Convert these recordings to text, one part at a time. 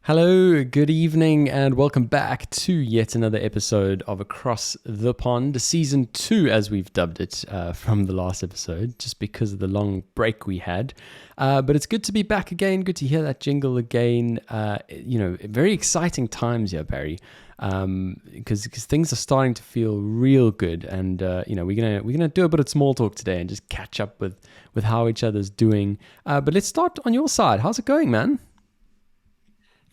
Hello, good evening, and welcome back to yet another episode of Across the Pond, season 2, as we've dubbed it from the last episode, just because of the long break we had. But it's good to be back again. Good to hear that jingle again. Very exciting times here, Barry, because things are starting to feel real good, and we're gonna do a bit of small talk today and just catch up with how each other's doing. But let's start on your side. How's it going, man?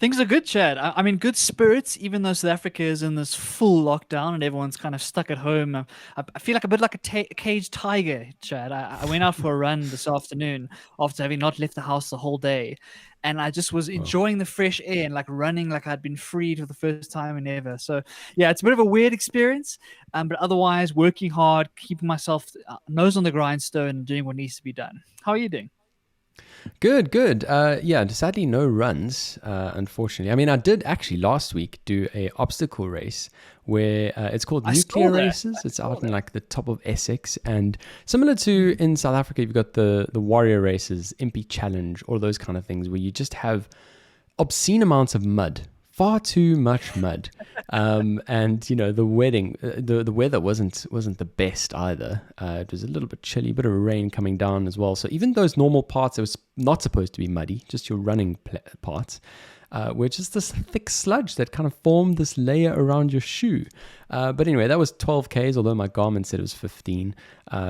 Things are good, Chad. I'm in good spirits, even though South Africa is in this full lockdown and everyone's kind of stuck at home. I feel like a bit like a caged tiger, Chad. I went out for a run this afternoon after having not left the house the whole day, and I just was Oh. enjoying the fresh air and like running like I'd been freed for the first time in ever. So yeah, it's a bit of a weird experience, but otherwise working hard, keeping myself nose on the grindstone, and doing what needs to be done. How are you doing? Good, good. Sadly, no runs, unfortunately. I mean, I did actually last week do a obstacle race where it's called I saw Nuclear that. Races. I It's saw out in that. like the top of Essex, and similar to in South Africa, you've got the warrior races, Impy Challenge, all those kind of things where you just have obscene amounts of mud, far too much mud, and the weather wasn't the best either. It was a little bit chilly, bit of rain coming down as well. So even those normal parts that was not supposed to be muddy, just your running parts. Were just this thick sludge that kind of formed this layer around your shoe. But anyway, that was 12 Ks, although my Garmin said it was 15.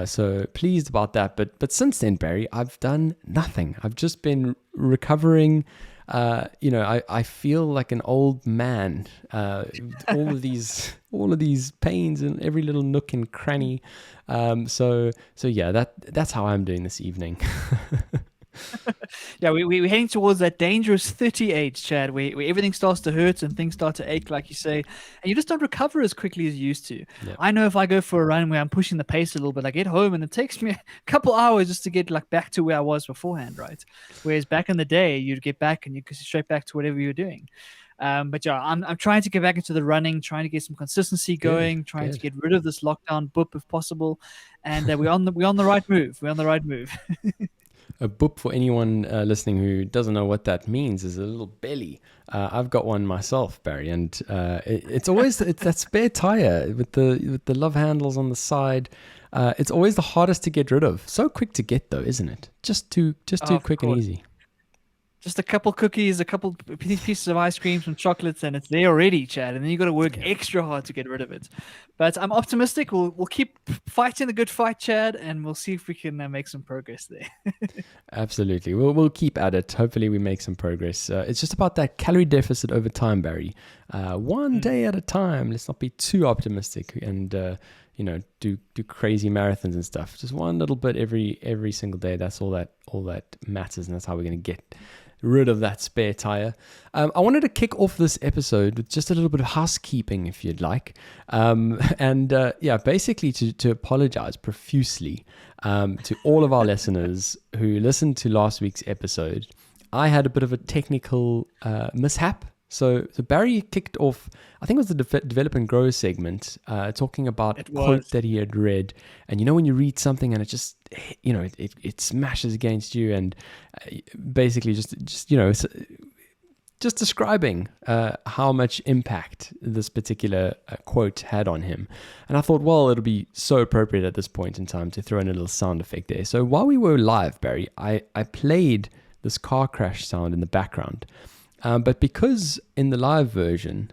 So pleased about that. But since then, Barry, I've done nothing. I've just been recovering. I feel like an old man. All of these pains in every little nook and cranny. So yeah, that's how I'm doing this evening. Yeah, we're heading towards that dangerous 30 age, Chad, where everything starts to hurt and things start to ache, like you say, and you just don't recover as quickly as you used to. Yeah. I know if I go for a run where I'm pushing the pace a little bit, I get home and it takes me a couple hours just to get like back to where I was beforehand, right? Whereas back in the day, you'd get back and you go straight back to whatever you were doing. But yeah, I'm trying to get back into the running, trying to get some consistency Good, going, trying to good. get rid of this lockdown boop if possible, and we're on the right move. We're on the right move. A boop for anyone listening who doesn't know what that means is a little belly. I've got one myself, Barry, and it's that spare tire with the love handles on the side. It's always the hardest to get rid of. So quick to get though, isn't it? Just too Of quick and course. easy. Just a couple cookies, a couple pieces of ice cream, some chocolates, and it's there already, Chad. And then you got to work Yeah. extra hard to get rid of it. But I'm optimistic. We'll keep fighting the good fight, Chad, and we'll see if we can make some progress there. Absolutely. We'll keep at it. Hopefully, we make some progress. It's just about that calorie deficit over time, Barry. One Mm. day at a time. Let's not be too optimistic and do crazy marathons and stuff. Just one little bit every single day. That's all that matters, and that's how we're going to get rid of that spare tire. I wanted to kick off this episode with just a little bit of housekeeping, if you'd like, basically to apologize profusely to all of our listeners who listened to last week's episode. I had a bit of a technical mishap. So Barry kicked off, I think it was the Develop and Grow segment, talking about It a quote was. that he had read. And when you read something and it just, it smashes against you, and basically just describing how much impact this particular quote had on him. And I thought, well, it'll be so appropriate at this point in time to throw in a little sound effect there. So while we were live, Barry, I played this car crash sound in the background. But because in the live version,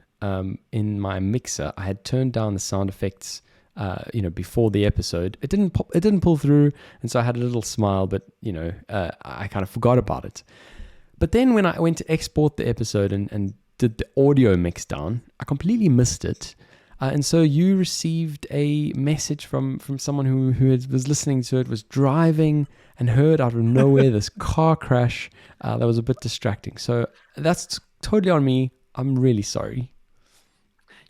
in my mixer, I had turned down the sound effects, before the episode, it didn't pull through, and so I had a little smile, but I kind of forgot about it. But then when I went to export the episode and did the audio mix down, I completely missed it. And so you received a message from someone was listening to it, was driving, and heard out of nowhere this car crash that was a bit distracting. So that's totally on me. I'm really sorry.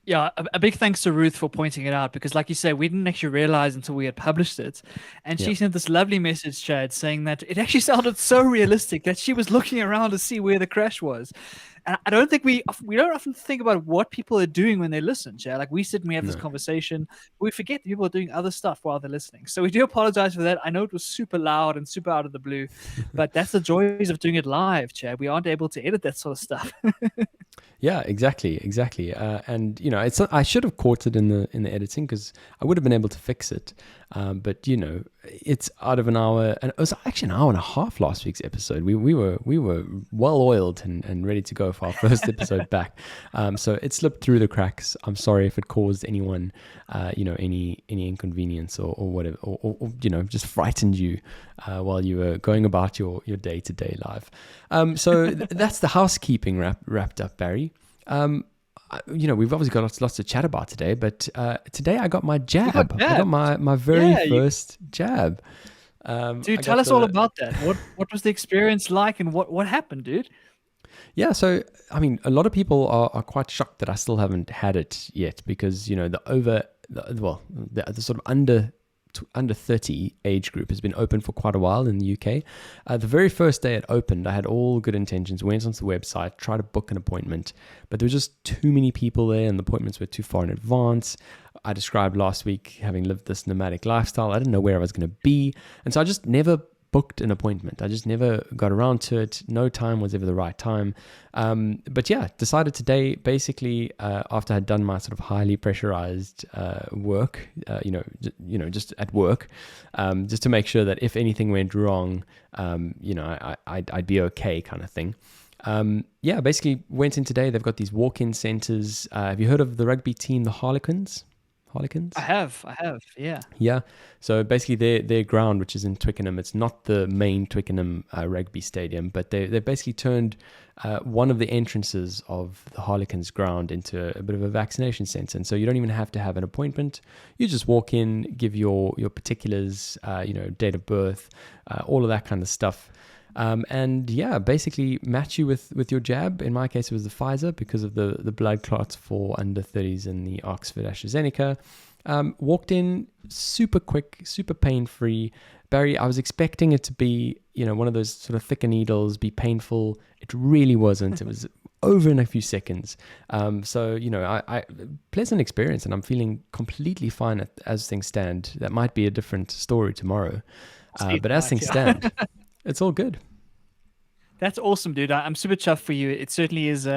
Yeah, a big thanks to Ruth for pointing it out because, like you say, we didn't actually realize until we had published it. And Yeah. she sent this lovely message, Chad, saying that it actually sounded so realistic that she was looking around to see where the crash was. And I don't think we don't often think about what people are doing when they listen, Chad. Like we sit and we have this No. conversation, we forget that people are doing other stuff while they're listening. So we do apologize for that. I know it was super loud and super out of the blue, but that's the joys of doing it live, Chad. We aren't able to edit that sort of stuff. Yeah, exactly. And it's I should have caught it in the editing because I would have been able to fix it. But it's out of an hour, and it was actually an hour and a half last week's episode. We were well oiled and ready to go for our first episode back. So it slipped through the cracks. I'm sorry if it caused anyone, any inconvenience or whatever, or just frightened you while you were going about your day-to-day life. So that's the housekeeping wrapped up, Barry. We've obviously got lots to chat about today, but today I got my jab. I got my very first jab. Dude, tell us all about that. What was the experience like, and what happened, dude? Yeah, so I mean, a lot of people are quite shocked that I still haven't had it yet because the sort of under 30 age group has been open for quite a while in the UK. The very first day it opened, I had all good intentions, went onto the website, tried to book an appointment, but there were just too many people there and the appointments were too far in advance. I described last week having lived this nomadic lifestyle. I didn't know where I was going to be. And so I just never booked an appointment. I just never got around to it. No time was ever the right time. But yeah, decided today, basically, after I had done my sort of highly pressurized work, just at work, just to make sure that if anything went wrong, I'd be okay kind of thing. Basically went in today. They've got these walk-in centers. Have you heard of the rugby team, the Harlequins? I have, yeah. Yeah. So basically their ground, which is in Twickenham, it's not the main Twickenham rugby stadium, but they basically turned one of the entrances of the Harlequins ground into a bit of a vaccination center. And so you don't even have to have an appointment. You just walk in, give your particulars, date of birth, all of that kind of stuff. Basically match you with your jab. In my case, it was the Pfizer because of the blood clots for under 30s and the Oxford AstraZeneca. Walked in super quick, super pain-free. Barry, I was expecting it to be, one of those sort of thicker needles, be painful. It really wasn't. It was over in a few seconds. I pleasant experience, and I'm feeling completely fine as things stand. That might be a different story tomorrow. But as things stand, it's all good. That's awesome, dude. I'm super chuffed for you. It certainly is.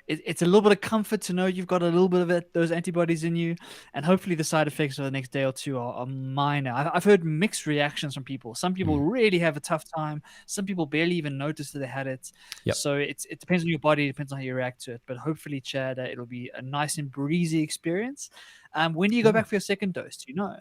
It's a little bit of comfort to know you've got a little bit of those antibodies in you, and hopefully the side effects for the next day or two are minor. I've heard mixed reactions from people. Some people really have a tough time. Some people barely even notice that they had it. Yep. So it depends on your body. It depends on how you react to it. But hopefully, Chad, it'll be a nice and breezy experience. When do you go back for your second dose? Do you know?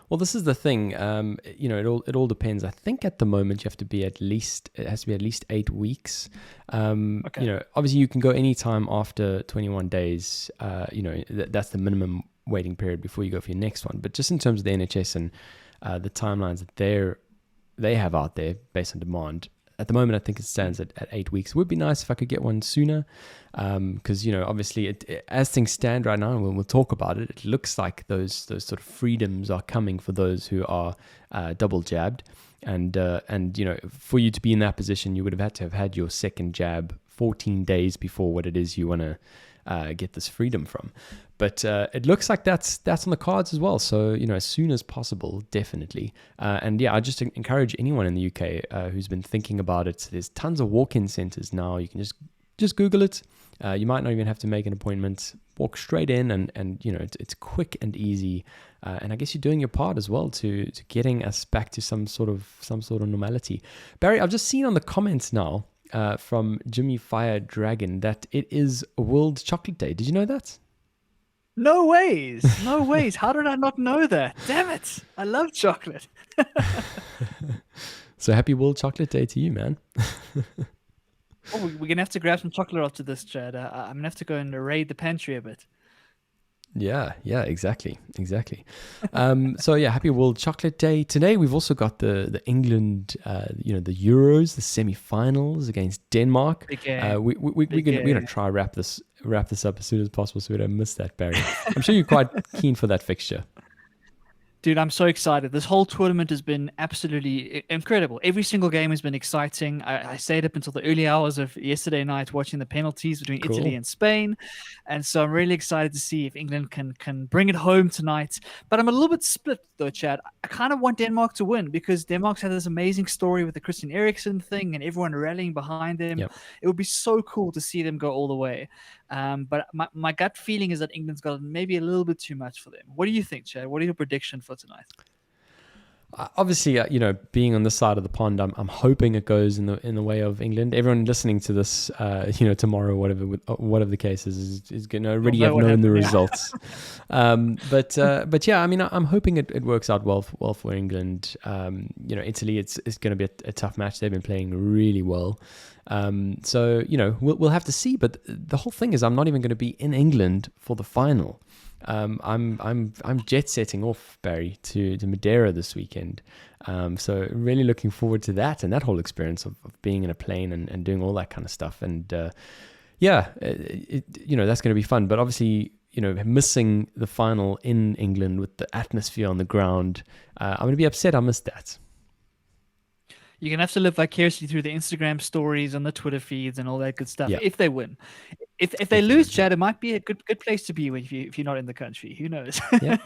Well, this is the thing. It all depends. I think at the moment it has to be at least 8 weeks. Okay. Obviously you can go anytime after 21 days. That's the minimum waiting period before you go for your next one. But just in terms of the NHS and the timelines that they have out there based on demand, at the moment, I think it stands at 8 weeks. It would be nice if I could get one sooner because, obviously, as things stand right now, and we'll talk about it, it looks like those sort of freedoms are coming for those who are double jabbed. And for you to be in that position, you would have had to have had your second jab 14 days before what it is you want to get this freedom from. But it looks like that's on the cards as well. So, as soon as possible, definitely. I just encourage anyone in the UK who's been thinking about it. There's tons of walk-in centers now. You can just Google it. You might not even have to make an appointment. Walk straight in and it's quick and easy. And I guess you're doing your part as well to getting us back to some sort of normality. Barry, I've just seen on the comments now from Jimmy Fire Dragon that it is World Chocolate Day. Did you know that? No ways. How did I not know that? Damn it. I love chocolate. So happy World Chocolate Day to you, man. We're going to have to grab some chocolate after this, Chad. I'm going to have to go and raid the pantry a bit. Yeah, exactly. Happy World Chocolate Day. Today we've also got the England, the Euros, the semi-finals against Denmark. We're gonna try wrap this up as soon as possible so we don't miss that, Barry. I'm sure you're quite keen for that fixture. Dude, I'm so excited. This whole tournament has been absolutely incredible. Every single game has been exciting. I stayed up until the early hours of yesterday night watching the penalties between Italy Cool. and Spain. And so I'm really excited to see if England can bring it home tonight. But I'm a little bit split though, Chad. I kind of want Denmark to win because Denmark's had this amazing story with the Christian Eriksen thing and everyone rallying behind them. Yep. It would be so cool to see them go all the way. But my gut feeling is that England's got maybe a little bit too much for them. What do you think, Chad? What are your predictions for tonight? Obviously, being on this side of the pond, I'm hoping it goes in the way of England. Everyone listening to this, tomorrow, whatever the case is going to already have known the results. But yeah, I mean, I'm hoping it works out well for England. Italy, it's going to be a tough match. They've been playing really well. So we'll have to see. But the whole thing is, I'm not even going to be in England for the final. I'm jet setting off, Barry, to Madeira this weekend. So really looking forward to that and that whole experience of being in a plane and doing all that kind of stuff. And that's going to be fun. But obviously, missing the final in England with the atmosphere on the ground, I'm going to be upset I missed that. You're gonna have to live vicariously through the Instagram stories and the Twitter feeds and all that good stuff. Yeah. If they win, if they lose, Chad, it might be a good place to be if you're not in the country. Who knows? Yeah,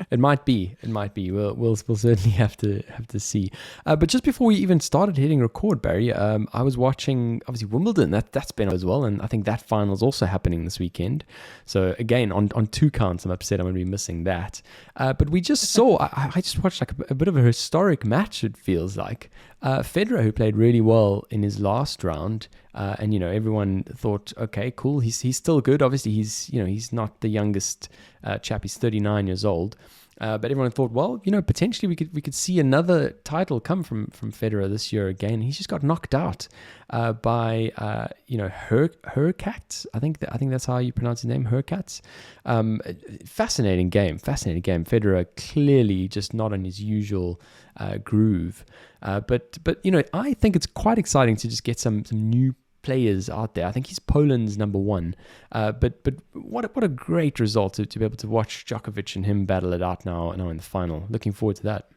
it might be. We'll certainly have to see. But just before we even started hitting record, Barry, I was watching obviously Wimbledon. That's been as well, and I think that final is also happening this weekend. So again, on two counts, I'm upset I'm going to be missing that. But we just saw. I just watched like a bit of a historic match. It feels like. Federer, who played really well in his last round, and everyone thought, okay, cool, he's still good. Obviously, he's not the youngest chap. He's 39 years old, but everyone thought, well, potentially we could see another title come from Federer this year again. He's just got knocked out by Hurkacz. I think that's how you pronounce his name, Hurkacz. Fascinating game. Federer clearly just not on his usual groove. But I think it's quite exciting to just get some new players out there. I think he's Poland's number one. But what a great result to be able to watch Djokovic and him battle it out now in the final. Looking forward to that.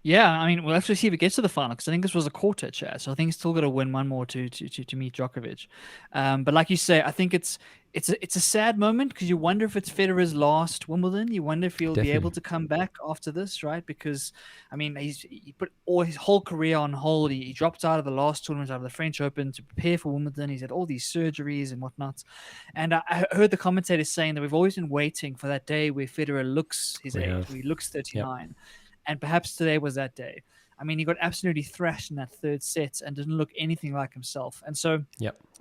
Yeah, I mean, we'll have to see if it gets to the final because I think this was a quarter, Chad. So I think he's still got to win one more to meet Djokovic. But like you say, I think it's a sad moment because you wonder if it's Federer's last Wimbledon. You wonder if he'll be able to come back after this, right? Because I mean, he put all his whole career on hold. He dropped out of the last tournament, out of the French Open, to prepare for Wimbledon. He's had all these surgeries and whatnot. And I heard the commentators saying that we've always been waiting for that day where Federer looks his age, where he looks 39. Yep. And perhaps today was that day. I mean, he got absolutely thrashed in that third set and didn't look anything like himself. And so,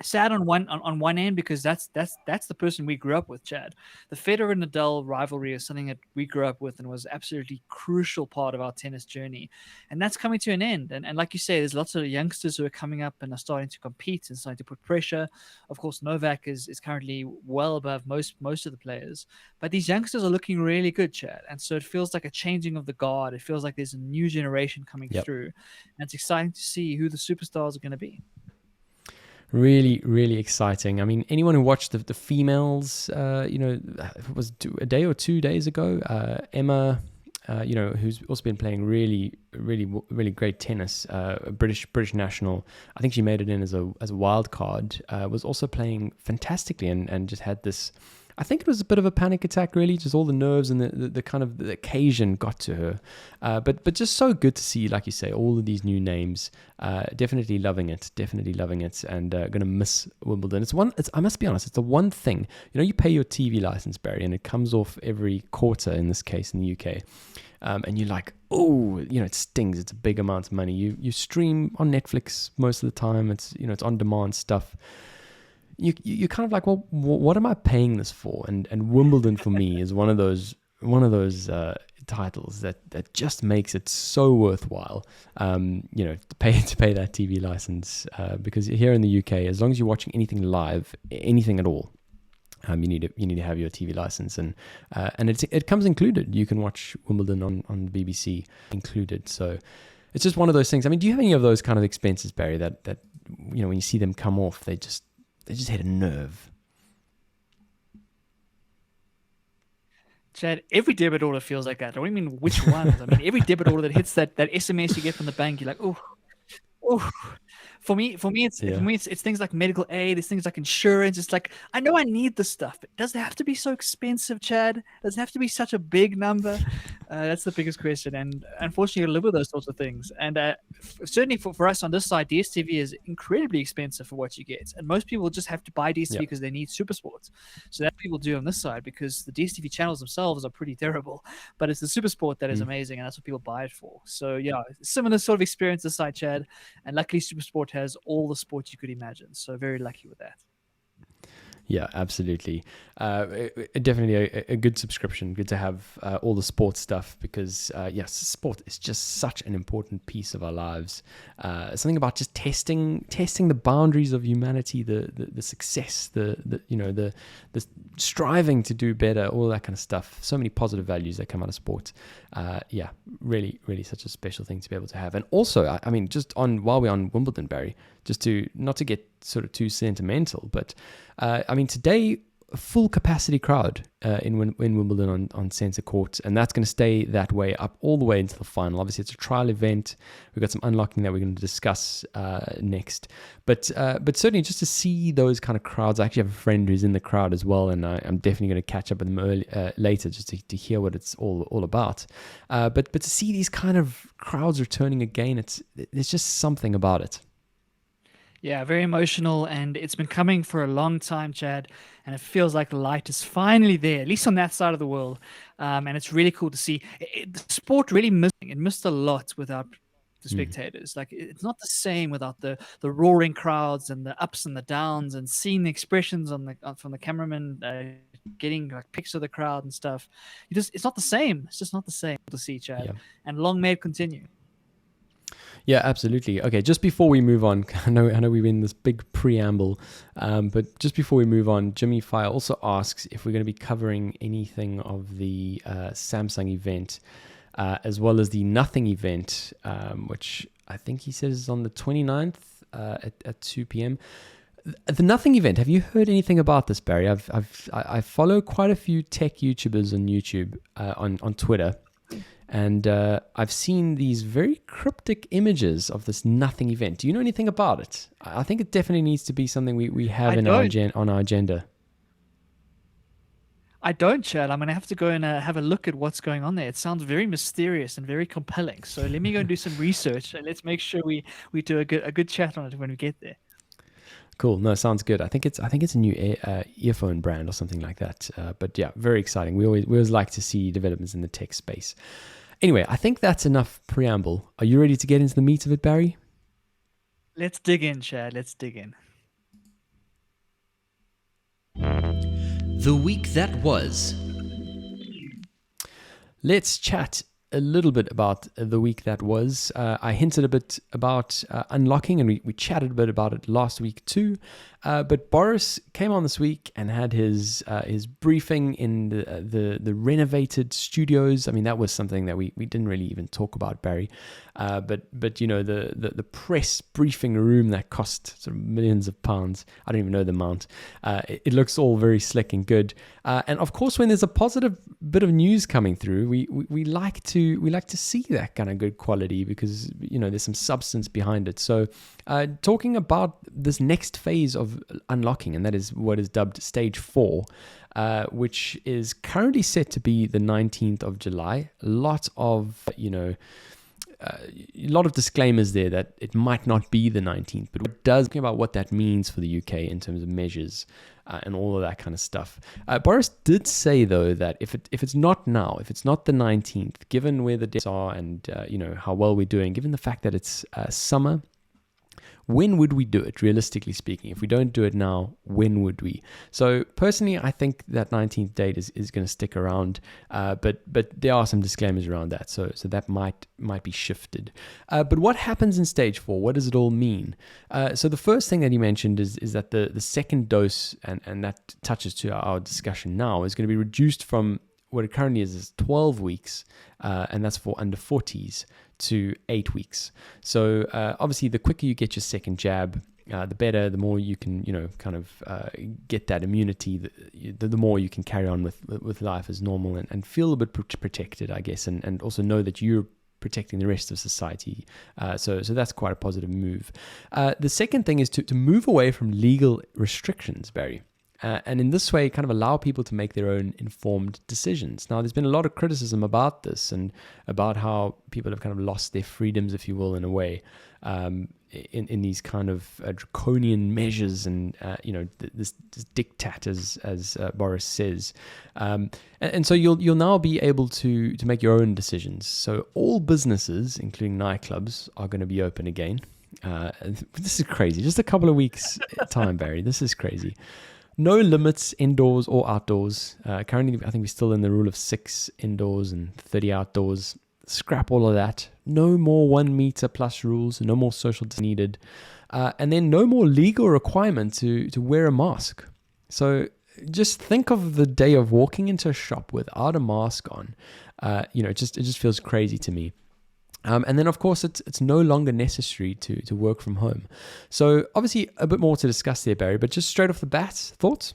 sad on one end because that's the person we grew up with, Chad. The Federer and Nadal rivalry is something that we grew up with and was absolutely crucial part of our tennis journey. And that's coming to an end. And like you say, there's lots of youngsters who are coming up and are starting to compete and starting to put pressure. Of course, Novak is currently well above most of the players. But these youngsters are looking really good, Chad. And so it feels like a changing of the guard. It feels like there's a new generation coming through. And it's exciting to see who the superstars are going to be. Really, really exciting. I mean, anyone who watched the females, it was a day or 2 days ago, Emma, who's also been playing really, really, really great tennis, a British national. I think she made it in as a wild card. Was also playing fantastically and just had this. I think it was a bit of a panic attack, really. Just all the nerves and the kind of the occasion got to her. But just so good to see, like you say, all of these new names. Definitely loving it, and going to miss Wimbledon. I must be honest, it's the one thing. You pay your TV license, Barry, and it comes off every quarter. In this case, in the UK. And you're like, oh, it stings. It's a big amount of money. You stream on Netflix most of the time. It's it's on demand stuff. You're kind of like, well, what am I paying this for? And Wimbledon for me is one of those titles that just makes it so worthwhile. To pay that TV license because here in the UK, as long as you're watching anything live, anything at all, you need to have your TV license and it comes included. You can watch Wimbledon on the BBC included. So it's just one of those things. I mean, do you have any of those kind of expenses, Barry, that when you see them come off, they just hit a nerve? Chad, every debit order feels like that. I don't even mean which ones. I mean every debit order that hits that SMS you get from the bank, you're like, oh, oh. Yeah. It's things like medical aid, it's things like insurance. It's like I know I need this stuff, but does it have to be so expensive, Chad? Does it have to be such a big number? That's the biggest question, and unfortunately, you live with those sorts of things. And certainly for us on this side, DSTV is incredibly expensive for what you get, and most people just have to buy DSTV Yeah. because they need Super Sports. So that people do on this side because the DSTV channels themselves are pretty terrible, but it's the Super Sport that is Mm. amazing, and that's what people buy it for. So yeah, similar sort of experience this side, Chad. And luckily, Supersport has all the sports you could imagine. So very lucky with that. Yeah, absolutely. Definitely a good subscription. Good to have all the sports stuff because, yes, sport is just such an important piece of our lives. Something about just testing the boundaries of humanity, the success, the striving to do better, all that kind of stuff. So many positive values that come out of sport. Yeah, really, really such a special thing to be able to have. And also, I mean, just while we're on Wimbledon, Barry, just to not to get sort of too sentimental, but I mean, today, a full capacity crowd in Wimbledon on centre court, and that's going to stay that way up all the way into the final. Obviously, it's a trial event. We've got some unlocking that we're going to discuss next, but certainly just to see those kind of crowds. I actually have a friend who's in the crowd as well, and I'm definitely going to catch up with them later just to hear what it's all about. But to see these kind of crowds returning again, there's just something about it. Yeah, very emotional, and it's been coming for a long time, Chad. And it feels like the light is finally there, at least on that side of the world. And it's really cool to see. The sport really missing. It missed a lot without the Mm. spectators. Like it's not the same without the roaring crowds and the ups and the downs, and seeing the expressions from the cameraman, getting like pics of the crowd and stuff. It's not the same. It's just not the same to see, Chad. Yeah. And long may it continue. Yeah, absolutely. Okay, just before we move on, I know we've been in this big preamble, but just before we move on, Jimmy Fire also asks if we're going to be covering anything of the Samsung event, as well as the Nothing event, which I think he says is on the 29th at 2 p.m. The Nothing event. Have you heard anything about this, Barry? I follow quite a few tech YouTubers on YouTube, on Twitter. And I've seen these very cryptic images of this Nothing event. Do you know anything about it? I think it definitely needs to be something we have on our agenda. I don't, Chad. I'm going to have to go and have a look at what's going on there. It sounds very mysterious and very compelling. So let me go and do some research, and let's make sure we do a good chat on it when we get there. Cool. No, sounds good. I think it's a new earphone brand or something like that. But yeah, very exciting. We always like to see developments in the tech space. Anyway, I think that's enough preamble. Are you ready to get into the meat of it, Barry? Let's dig in, Chad. Let's dig in. The week that was. Let's chat a little bit about the week that was. I hinted a bit about unlocking, and we chatted a bit about it last week too. But Boris came on this week and had his briefing in the renovated studios. I mean, that was something that we didn't really even talk about, Barry. But you know, the press briefing room that cost sort of millions of pounds. I don't even know the amount. It looks all very slick and good. And of course, when there's a positive bit of news coming through, we like to see that kind of good quality because you know there's some substance behind it. So talking about this next phase of unlocking, and that is what is dubbed stage 4, which is currently set to be the 19th of July. A lot of disclaimers there that it might not be the 19th, but it does talk about what that means for the UK in terms of measures and all of that kind of stuff. Boris did say though that if it's not now, if it's not the 19th, given where the dates are and how well we're doing, given the fact that it's summer, when would we do it, realistically speaking? If we don't do it now, when would we? So personally, I think that 19th date is going to stick around, but there are some disclaimers around that, so that might be shifted. But what happens in stage 4? What does it all mean? So the first thing that he mentioned is that the second dose, and that touches to our discussion now, is going to be reduced from what it currently is 12 weeks, and that's for under 40s, to 8 weeks. So obviously the quicker you get your second jab, the better. The more you can, kind of get that immunity, the more you can carry on with life as normal and feel a bit protected, I guess, and also know that you're protecting the rest of society. So that's quite a positive move. The second thing is to move away from legal restrictions, Barry. And in this way, kind of allow people to make their own informed decisions. Now, there's been a lot of criticism about this and about how people have kind of lost their freedoms, if you will, in a way, in these kind of draconian measures and, this diktat, as Boris says. And so you'll now be able to make your own decisions. So all businesses, including nightclubs, are going to be open again. This is crazy. Just a couple of weeks time, Barry. This is crazy. No limits indoors or outdoors. Currently, I think we're still in the rule of 6 indoors and 30 outdoors. Scrap all of that. No more 1 meter plus rules. No more social distance needed. And then no more legal requirement to wear a mask. So just think of the day of walking into a shop without a mask on. It just feels crazy to me. And then, of course, it's no longer necessary to work from home. So obviously a bit more to discuss there, Barry, but just straight off the bat, thoughts?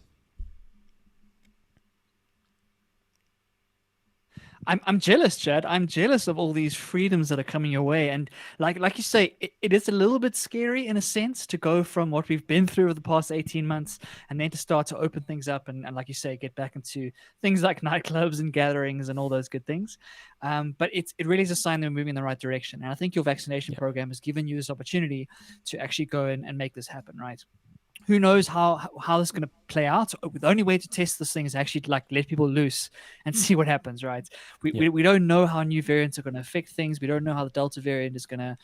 I'm jealous, Chad. I'm jealous of all these freedoms that are coming your way. And like you say, it is a little bit scary in a sense to go from what we've been through over the past 18 months and then to start to open things up and like you say, get back into things like nightclubs and gatherings and all those good things. But it really is a sign that we're moving in the right direction. And I think your vaccination program has given you this opportunity to actually go and make this happen, right? Who knows how this is going to play out? The only way to test this thing is actually to let people loose and see what happens, right? We don't know how new variants are going to affect things. We don't know how the Delta variant is going to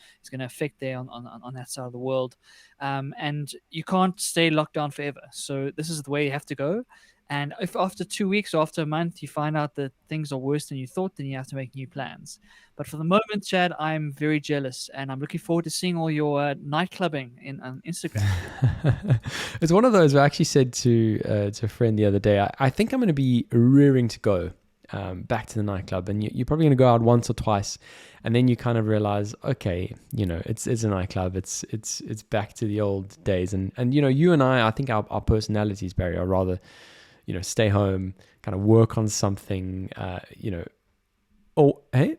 affect there on that side of the world, and you can't stay locked down forever. So this is the way you have to go. And if after 2 weeks or after a month you find out that things are worse than you thought, then you have to make new plans. But for the moment, Chad, I'm very jealous, and I'm looking forward to seeing all your night clubbing on Instagram. It's one of those I actually said to a friend the other day, I think I'm going to be rearing to go back to the nightclub, and you're probably going to go out once or twice, and then you kind of realize, okay, it's a nightclub, it's back to the old days, and you and I think our personalities, Barry, are rather, stay home, kind of work on something, Oh, hey,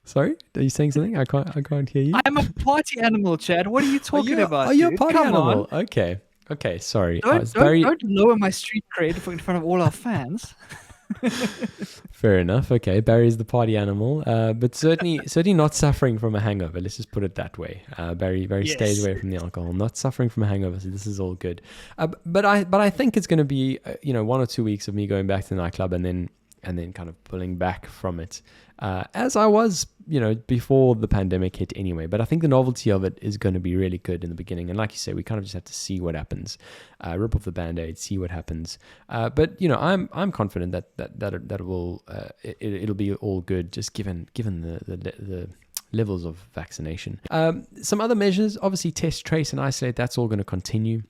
sorry, are you saying something? I can't hear you. I'm a party animal, Chad. What are you talking about? Are you a party Come animal? on. Okay, sorry. Don't lower my street cred in front of all our fans. Fair enough. Okay, Barry's the party animal, but certainly not suffering from a hangover. Let's just put it that way. Barry yes. Stays away from the alcohol, not suffering from a hangover. So this is all good. But I think it's going to be 1 or 2 weeks of me going back to the nightclub and then kind of pulling back from it, as I was, before the pandemic hit anyway. But I think the novelty of it is going to be really good in the beginning. And like you say, we kind of just have to see what happens, rip off the Band-Aid, see what happens. But I'm confident that it will it'll be all good, just given the levels of vaccination. Some other measures, obviously, test, trace, and isolate. That's all going to continue.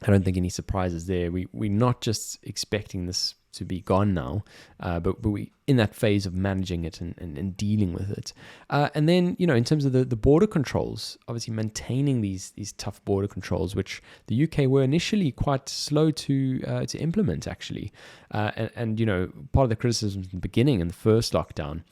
I don't think any surprises there. We're not just expecting this to be gone now, but we in that phase of managing it and dealing with it. And then, in terms of the border controls, obviously maintaining these tough border controls, which the UK were initially quite slow to implement, actually. And part of the criticism in the beginning, in the first lockdown,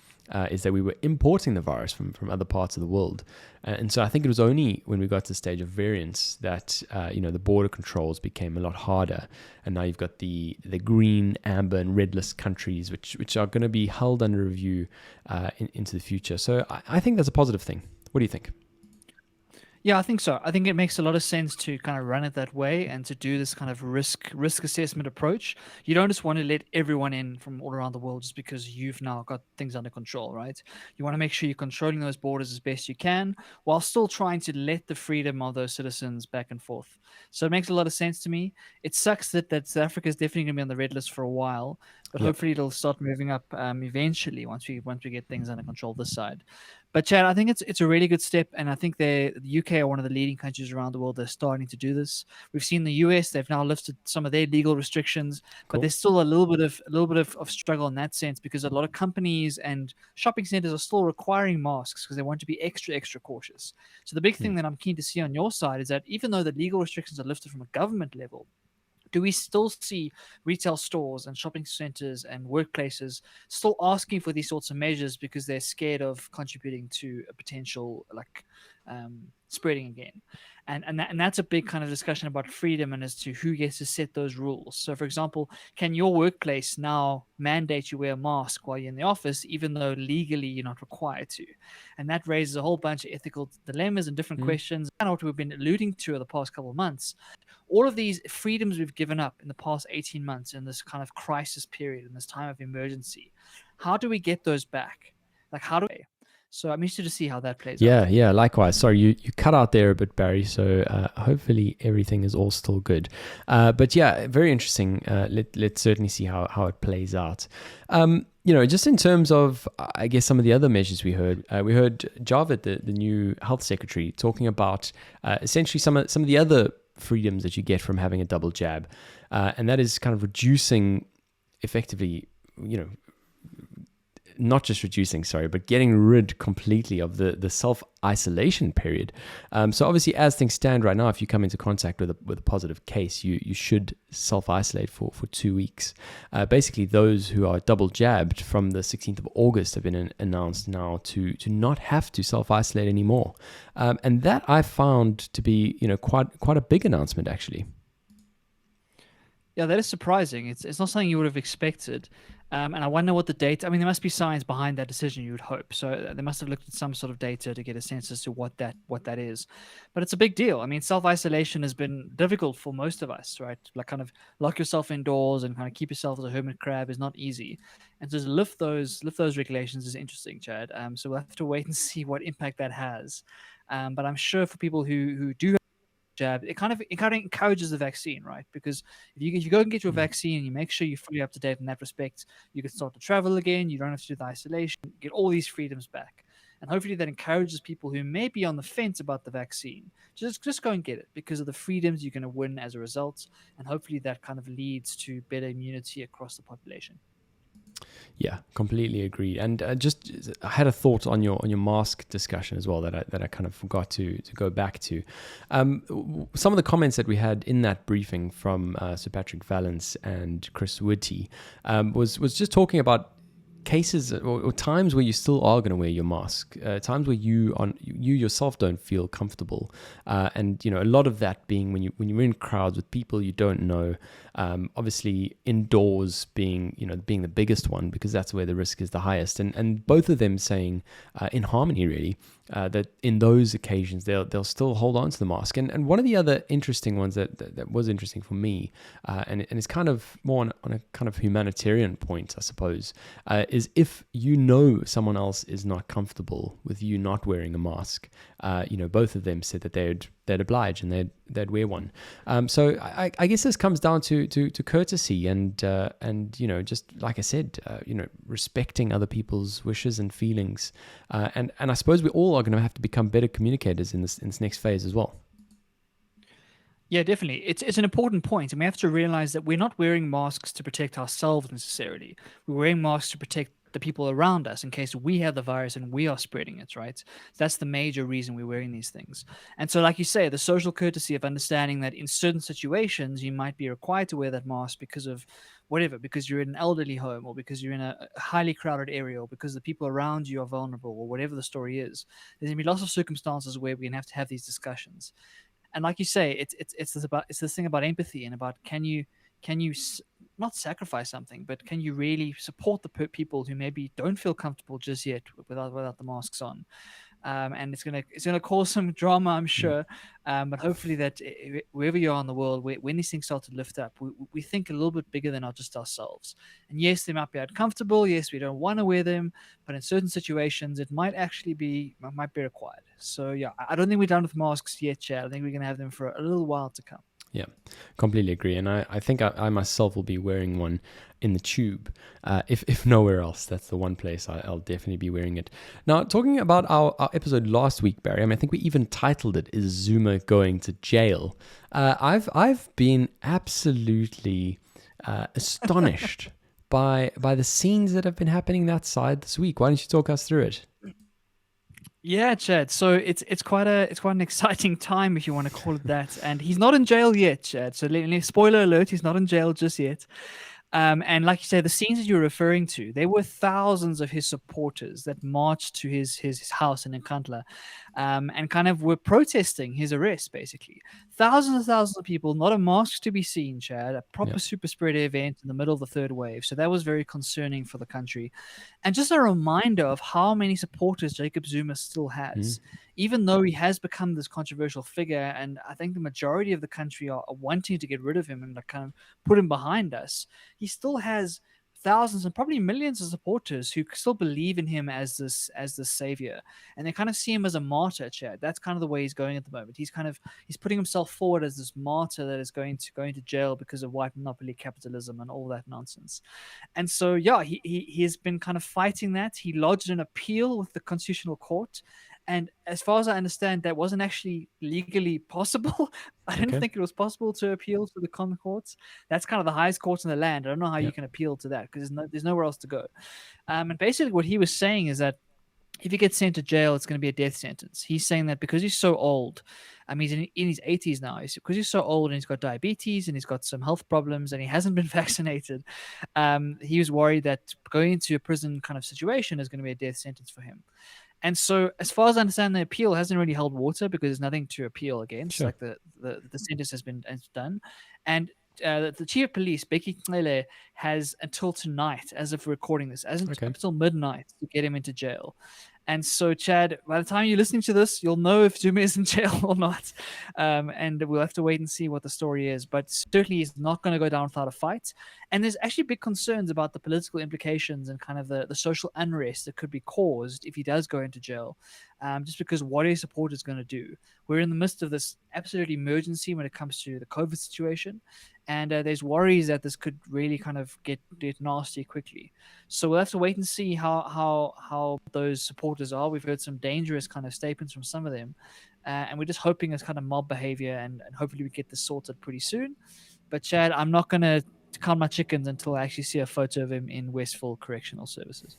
is that we were importing the virus from other parts of the world. And so I think it was only when we got to the stage of variants that, the border controls became a lot harder. And now you've got the green, amber, and red list countries, which are going to be held under review into the future. So I think that's a positive thing. What do you think? Yeah, I think so. I think it makes a lot of sense to kind of run it that way and to do this kind of risk assessment approach. You don't just want to let everyone in from all around the world just because you've now got things under control, right? You want to make sure you're controlling those borders as best you can while still trying to let the freedom of those citizens back and forth. So it makes a lot of sense to me. It sucks that South Africa is definitely going to be on the red list for a while, but hopefully it'll start moving up eventually once we get things under control this side. But Chad, I think it's a really good step, and I think the UK are one of the leading countries around the world that are starting to do this. We've seen the US; they've now lifted some of their legal restrictions, but Cool. there's still a little bit of struggle in that sense because a lot of companies and shopping centers are still requiring masks because they want to be extra cautious. So the big Hmm. thing that I'm keen to see on your side is that even though the legal restrictions are lifted from a government level, do we still see retail stores and shopping centers and workplaces still asking for these sorts of measures because they're scared of contributing to a potential spreading again? And that's a big kind of discussion about freedom and as to who gets to set those rules. So, for example, can your workplace now mandate you wear a mask while you're in the office, even though legally you're not required to? And that raises a whole bunch of ethical dilemmas and different Hmm. questions. And what we've been alluding to over the past couple of months, all of these freedoms we've given up in the past 18 months in this kind of crisis period, in this time of emergency, how do we get those back? Like, how do we? So I'm interested to see how that plays out. Yeah, likewise. Sorry, you cut out there a bit, Barry. So hopefully everything is all still good. But yeah, very interesting. Let's certainly see how it plays out. Just in terms of, I guess, some of the other measures we heard Javid, the new health secretary, talking about essentially some of the other freedoms that you get from having a double jab, and that is kind of reducing, effectively, not just reducing, sorry, but getting rid completely of the self-isolation period. So obviously, as things stand right now, if you come into contact with a positive case, you should self-isolate for 2 weeks. Basically, those who are double jabbed from the 16th of August have been announced now to not have to self-isolate anymore. And that I found to be, quite a big announcement, actually. Yeah, that is surprising. It's not something you would have expected. And I wonder what the data. I mean, there must be science behind that decision. You would hope. So they must have looked at some sort of data to get a sense as to what that is. But it's a big deal. I mean, self isolation has been difficult for most of us, right? Like, kind of lock yourself indoors and kind of keep yourself as a hermit crab is not easy. And to lift those regulations is interesting, Chad. So we'll have to wait and see what impact that has. But I'm sure for people who do jab, it kind of encourages the vaccine, right? Because if you go and get your Mm. vaccine and you make sure you're fully up to date in that respect, you can start to travel again. You don't have to do the isolation. Get all these freedoms back, and hopefully that encourages people who may be on the fence about the vaccine just go and get it because of the freedoms you're going to win as a result, and hopefully that kind of leads to better immunity across the population. Yeah, completely agreed. And I had a thought on your mask discussion as well that I kind of forgot to go back to. Some of the comments that we had in that briefing from Sir Patrick Vallance and Chris Whitty was just talking about cases or times where you still are going to wear your mask, times where you yourself don't feel comfortable, and a lot of that being when you're in crowds with people you don't know. Obviously, indoors being the biggest one because that's where the risk is the highest, and both of them saying in harmony really that in those occasions they'll still hold on to the mask. And one of the other interesting ones that was interesting for me, and it's kind of more on a kind of humanitarian point, I suppose, is if someone else is not comfortable with you not wearing a mask, both of them said that they'd oblige and they'd wear one. So I guess this comes down to courtesy and just like I said, respecting other people's wishes and feelings, and I suppose we all are going to have to become better communicators in this next phase as well. Yeah, definitely. It's an important point, and we have to realize that we're not wearing masks to protect ourselves necessarily. We're wearing masks to protect the people around us in case we have the virus and we are spreading it, right? That's the major reason we're wearing these things. And so, like you say, the social courtesy of understanding that in certain situations you might be required to wear that mask because of whatever, because you're in an elderly home or because you're in a highly crowded area or because the people around you are vulnerable or whatever the story is. There's going to be lots of circumstances where we're going to have these discussions. And like you say, it's this thing about empathy and about can you not sacrifice something, but can you really support the people who maybe don't feel comfortable just yet without the masks on? And it's gonna cause some drama, I'm Mm. sure. But hopefully that wherever you are in the world, when these things start to lift up, we think a little bit bigger than just ourselves. And yes, they might be uncomfortable. Yes, we don't want to wear them, but in certain situations, it might be required. So yeah, I don't think we're done with masks yet, Chad. I think we're gonna have them for a little while to come. Yeah, completely agree. And I think I myself will be wearing one in the tube. If nowhere else, that's the one place I'll definitely be wearing it. Now, talking about our episode last week, Barry, I mean, I think we even titled it, Is Zuma Going to Jail? I've been absolutely astonished by the scenes that have been happening that side this week. Why don't you talk us through it? Yeah, Chad. So it's quite an exciting time, if you want to call it that. And he's not in jail yet, Chad. So spoiler alert, he's not in jail just yet. And like you say, the scenes that you're referring to, there were thousands of his supporters that marched to his house in Nkandla, and kind of were protesting his arrest, basically. Thousands of people, not a mask to be seen, Chad. A Yeah. proper super spreader event in the middle of the third wave. So that was very concerning for the country. And just a reminder of how many supporters Jacob Zuma still Mm. has, even though he has become this controversial figure. And I think the majority of the country are wanting to get rid of him and like kind of put him behind us. He still has thousands and probably millions of supporters who still believe in him as this savior, and they kind of see him as a martyr. Chad, that's kind of the way he's going at the moment. He's putting himself forward as this martyr that is going to jail because of white monopoly capitalism and all that nonsense. And so, yeah, he has been kind of fighting that. He lodged an appeal with the Constitutional Court. And as far as I understand, that wasn't actually legally possible. I didn't Okay. think it was possible to appeal to the con courts. That's kind of the highest court in the land. I don't know how Yeah. you can appeal to that because there's nowhere else to go. And basically, what he was saying is that if he gets sent to jail, it's going to be a death sentence. He's saying that because he's so old, he's in his 80s now. Because he's so old and he's got diabetes and he's got some health problems and he hasn't been vaccinated, he was worried that going into a prison kind of situation is going to be a death sentence for him. And so, as far as I understand, the appeal hasn't really held water because there's nothing to appeal against. Sure. Like the sentence has been done, and the chief of police, Becky Clele, has until tonight, as of recording this, as up Okay. until midnight, to get him into jail. And so, Chad, by the time you're listening to this, you'll know if Zuma is in jail or not. And we'll have to wait and see what the story is. But certainly, he's not going to go down without a fight. And there's actually big concerns about the political implications and kind of the social unrest that could be caused if he does go into jail. Just because what his supporters going to do? We're in the midst of this absolute emergency when it comes to the COVID situation. And there's worries that this could really kind of get nasty quickly. So we'll have to wait and see how those supporters are. We've heard some dangerous kind of statements from some of them, and we're just hoping it's kind of mob behavior, and hopefully we get this sorted pretty soon. But Chad, I'm not gonna count my chickens until I actually see a photo of him in Westfield Correctional Services.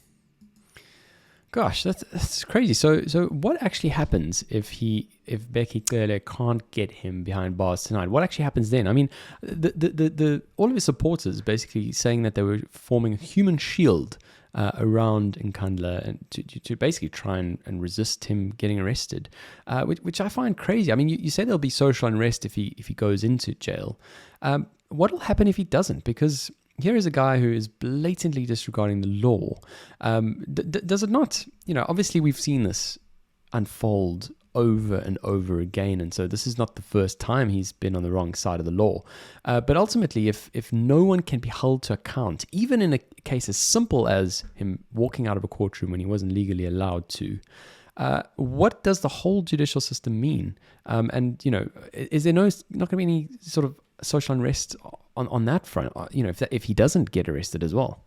Gosh, that's crazy. So what actually happens if Becky Clearly can't get him behind bars tonight? What actually happens then? I mean, the all of his supporters basically saying that they were forming a human shield around Nkandla and to basically try and resist him getting arrested, which I find crazy. I mean, you say there'll be social unrest if he goes into jail. What will happen if he doesn't? Because here is a guy who is blatantly disregarding the law. Does it not? Obviously we've seen this unfold over and over again, and so this is not the first time he's been on the wrong side of the law. But ultimately, if no one can be held to account, even in a case as simple as him walking out of a courtroom when he wasn't legally allowed to, what does the whole judicial system mean? And is there not going to be any sort of social unrest on that front? If he doesn't get arrested as well.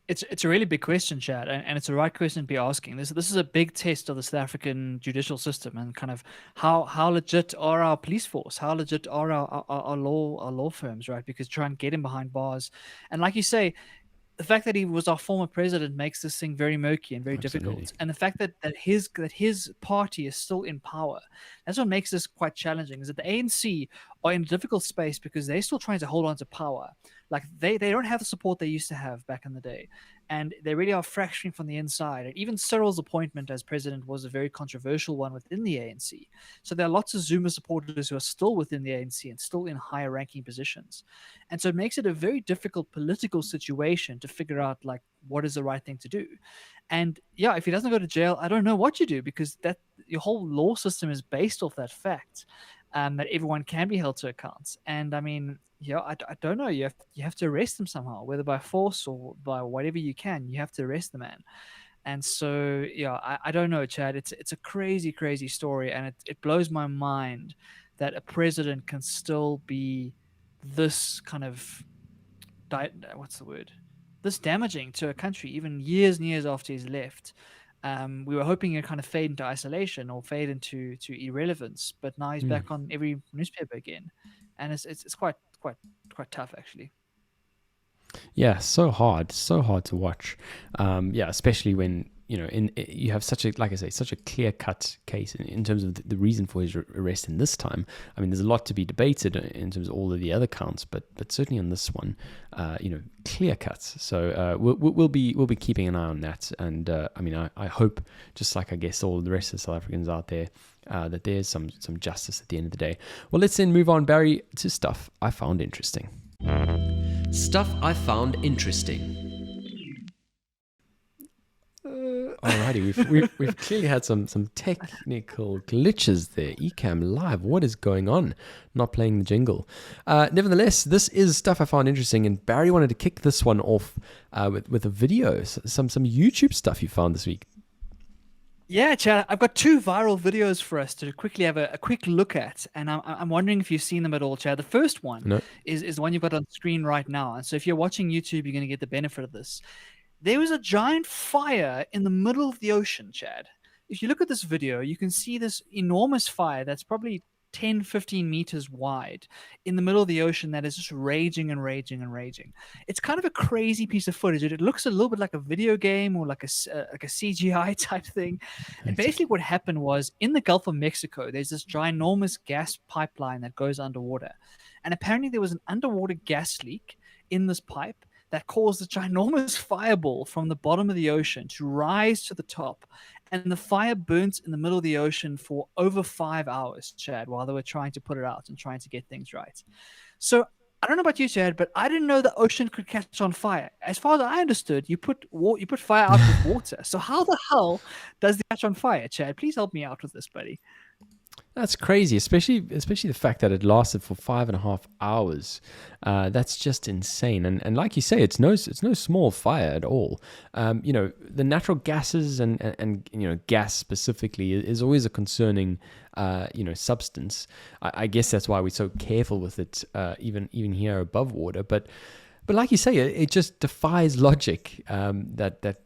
It's a really big question, Chad, and it's the right question to be asking. This is a big test of the South African judicial system and kind of how legit are our police force, how legit are our law firms, right? Because try and get him behind bars, and like you say, the fact that he was our former president makes this thing very murky and very Absolutely. difficult. And the fact that his party is still in power, that's what makes this quite challenging. Is that the ANC are in a difficult space because they're still trying to hold on to power. Like they don't have the support they used to have back in the day, and they really are fracturing from the inside. And even Cyril's appointment as president was a very controversial one within the ANC. So there are lots of Zuma supporters who are still within the ANC and still in higher ranking positions. And so it makes it a very difficult political situation to figure out like what is the right thing to do. And yeah, if he doesn't go to jail, I don't know what you do because that your whole law system is based off that fact, that everyone can be held to account. And I mean, I don't know. You have to arrest him somehow, whether by force or by whatever you can. You have to arrest the man. And so, yeah, I don't know, Chad. It's a crazy, crazy story, and it blows my mind that a president can still be this kind of what's the word? This damaging to a country, even years and years after he's left. We were hoping he'd kind of fade into isolation or fade into irrelevance, but now he's back on every newspaper again, and it's quite tough actually. Yeah, so hard to watch. Yeah, especially when you have such a, like I say, such a clear cut case in terms of the reason for his arrest in this time. I mean, there's a lot to be debated in terms of all of the other counts, but certainly on this one, clear cuts. So we'll be keeping an eye on that, and I mean, I hope, just like I guess all the rest of the South Africans out there, that there's some justice at the end of the day. Well, let's then move on, Barry, to stuff I found interesting. Stuff I found interesting. Alrighty, we've clearly had some technical glitches there. Ecamm Live, what is going on? Not playing the jingle. Nevertheless, this is stuff I found interesting, and Barry wanted to kick this one off with a video, some YouTube stuff you found this week. Yeah, Chad, I've got 2 viral videos for us to quickly have a quick look at, and I'm wondering if you've seen them at all, Chad. The first one is the one you've got on screen right now, and so if you're watching YouTube, you're going to get the benefit of this. There was a giant fire in the middle of the ocean, Chad. If you look at this video, you can see this enormous fire that's probably 10, 15 meters wide in the middle of the ocean that is just raging and raging and raging. It's kind of a crazy piece of footage. It looks a little bit like a video game or like a CGI type thing. And basically what happened was, in the Gulf of Mexico, there's this ginormous gas pipeline that goes underwater. And apparently there was an underwater gas leak in this pipe that caused a ginormous fireball from the bottom of the ocean to rise to the top. And the fire burnt in the middle of the ocean for over 5 hours, Chad, while they were trying to put it out and trying to get things right. So I don't know about you, Chad, but I didn't know the ocean could catch on fire. As far as I understood, you put fire out with water. So how the hell does it catch on fire, Chad? Please help me out with this, buddy. That's crazy, especially the fact that it lasted for 5.5 hours. That's just insane. And like you say, it's no small fire at all. The natural gases and gas specifically is always a concerning substance. I guess that's why we're so careful with it, even here above water. But like you say, it just defies logic, that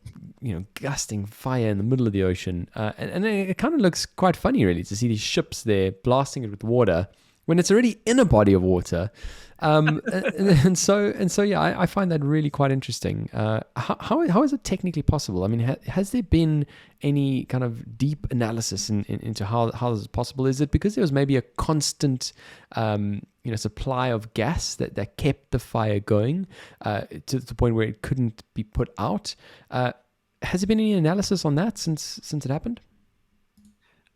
gusting fire in the middle of the ocean. And it kind of looks quite funny, really, to see these ships there blasting it with water when it's already in a body of water. And so yeah, I find that really quite interesting. How is it technically possible? I mean, has there been any kind of deep analysis into how this is possible? Is it because there was maybe a constant supply of gas that kept the fire going to the point where it couldn't be put out? Has there been any analysis on that since it happened?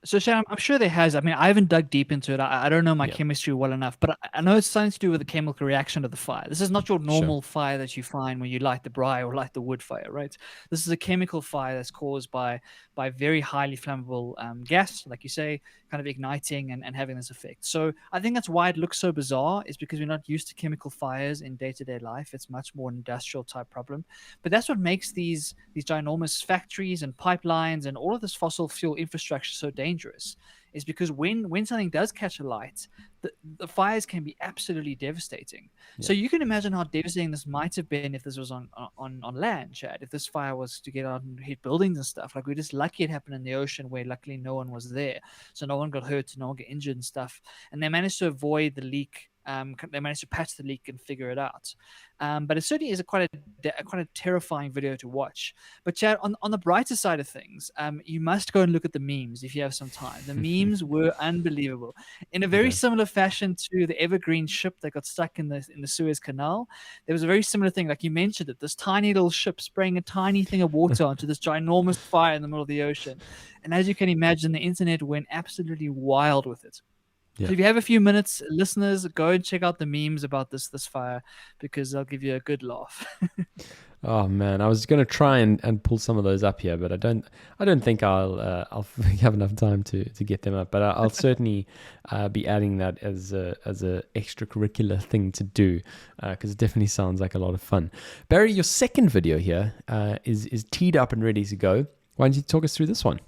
So, Shannon, I'm sure there has. I mean, I haven't dug deep into it. I don't know my chemistry well enough, but I know it's something to do with the chemical reaction of the fire. This is not your normal fire that you find when you light the braai or light the wood fire, right? This is a chemical fire that's caused by very highly flammable gas, like you say, kind of igniting and having this effect. So I think that's why it looks so bizarre, is because we're not used to chemical fires in day-to-day life. It's much more an industrial type problem. But that's what makes these ginormous factories and pipelines and all of this fossil fuel infrastructure so dangerous, is because when something does catch a light, the fires can be absolutely devastating. So you can imagine how devastating this might have been if this was on land, Chad. If this fire was to get out and hit buildings and stuff, like, we're just lucky it happened in the ocean, where luckily no one was there, so no one got hurt, no one got injured and stuff, and they managed to avoid the leak. They managed to patch the leak and figure it out. But it certainly is quite a terrifying video to watch. But Chad, on the brighter side of things, you must go and look at the memes if you have some time. The memes were unbelievable. In a very similar fashion to the Evergreen ship that got stuck in the Suez Canal, there was a very similar thing. Like you mentioned it, this tiny little ship spraying a tiny thing of water onto this ginormous fire in the middle of the ocean. And as you can imagine, the internet went absolutely wild with it. Yeah. So if you have a few minutes, listeners, go and check out the memes about this fire, because they'll give you a good laugh. Oh man, I was going to try and pull some of those up here, but I don't think I'll have enough time to get them up. But I'll certainly be adding that as a extracurricular thing to do, because it definitely sounds like a lot of fun. Barry, your second video here is teed up and ready to go. Why don't you talk us through this one?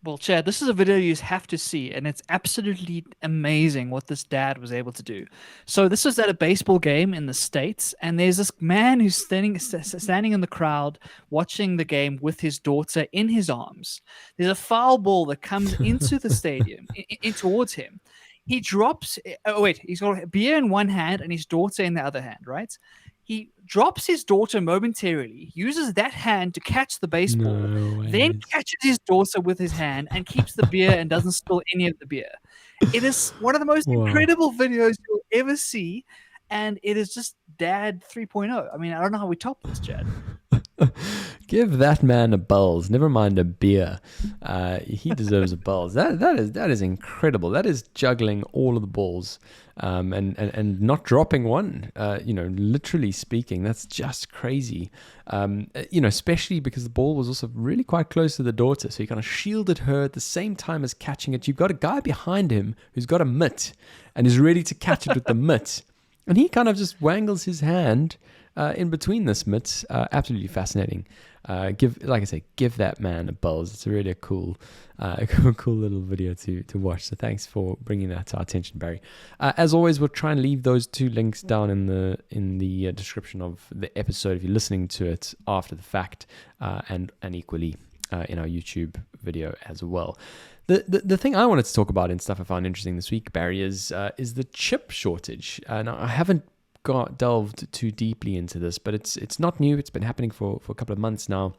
Well, Chad, this is a video you have to see, and it's absolutely amazing what this dad was able to do. So this was at a baseball game in the States, and there's this man who's standing in the crowd watching the game with his daughter in his arms. There's a foul ball that comes into the stadium, in towards him. He drops. Oh wait, he's got a beer in one hand and his daughter in the other hand, right? He drops his daughter momentarily, uses that hand to catch the baseball, No then ways. catches his daughter with his hand and keeps the beer and doesn't spill any of the beer. It is one of the most Wow. incredible videos you'll ever see, and it is just Dad 3.0. I mean, I don't know how we top this, Chad. Give that man a buzz. Never mind a beer. He deserves a buzz. That is incredible. That is juggling all of the balls, and not dropping one. Literally speaking, that's just crazy. Especially because the ball was also really quite close to the daughter, so he kind of shielded her at the same time as catching it. You've got a guy behind him who's got a mitt and is ready to catch it with the mitt, and he kind of just wangles his hand in between this mitts. Absolutely fascinating. Give that man a buzz. It's a really cool little video to watch. So thanks for bringing that to our attention, Barry. As always, we'll try and leave those two links down in the description of the episode if you're listening to it after the fact, and equally in our YouTube video as well. The thing I wanted to talk about and stuff I found interesting this week, Barry, is the chip shortage. Now, I haven't delved too deeply into this, but it's not new. It's been happening for a couple of months now.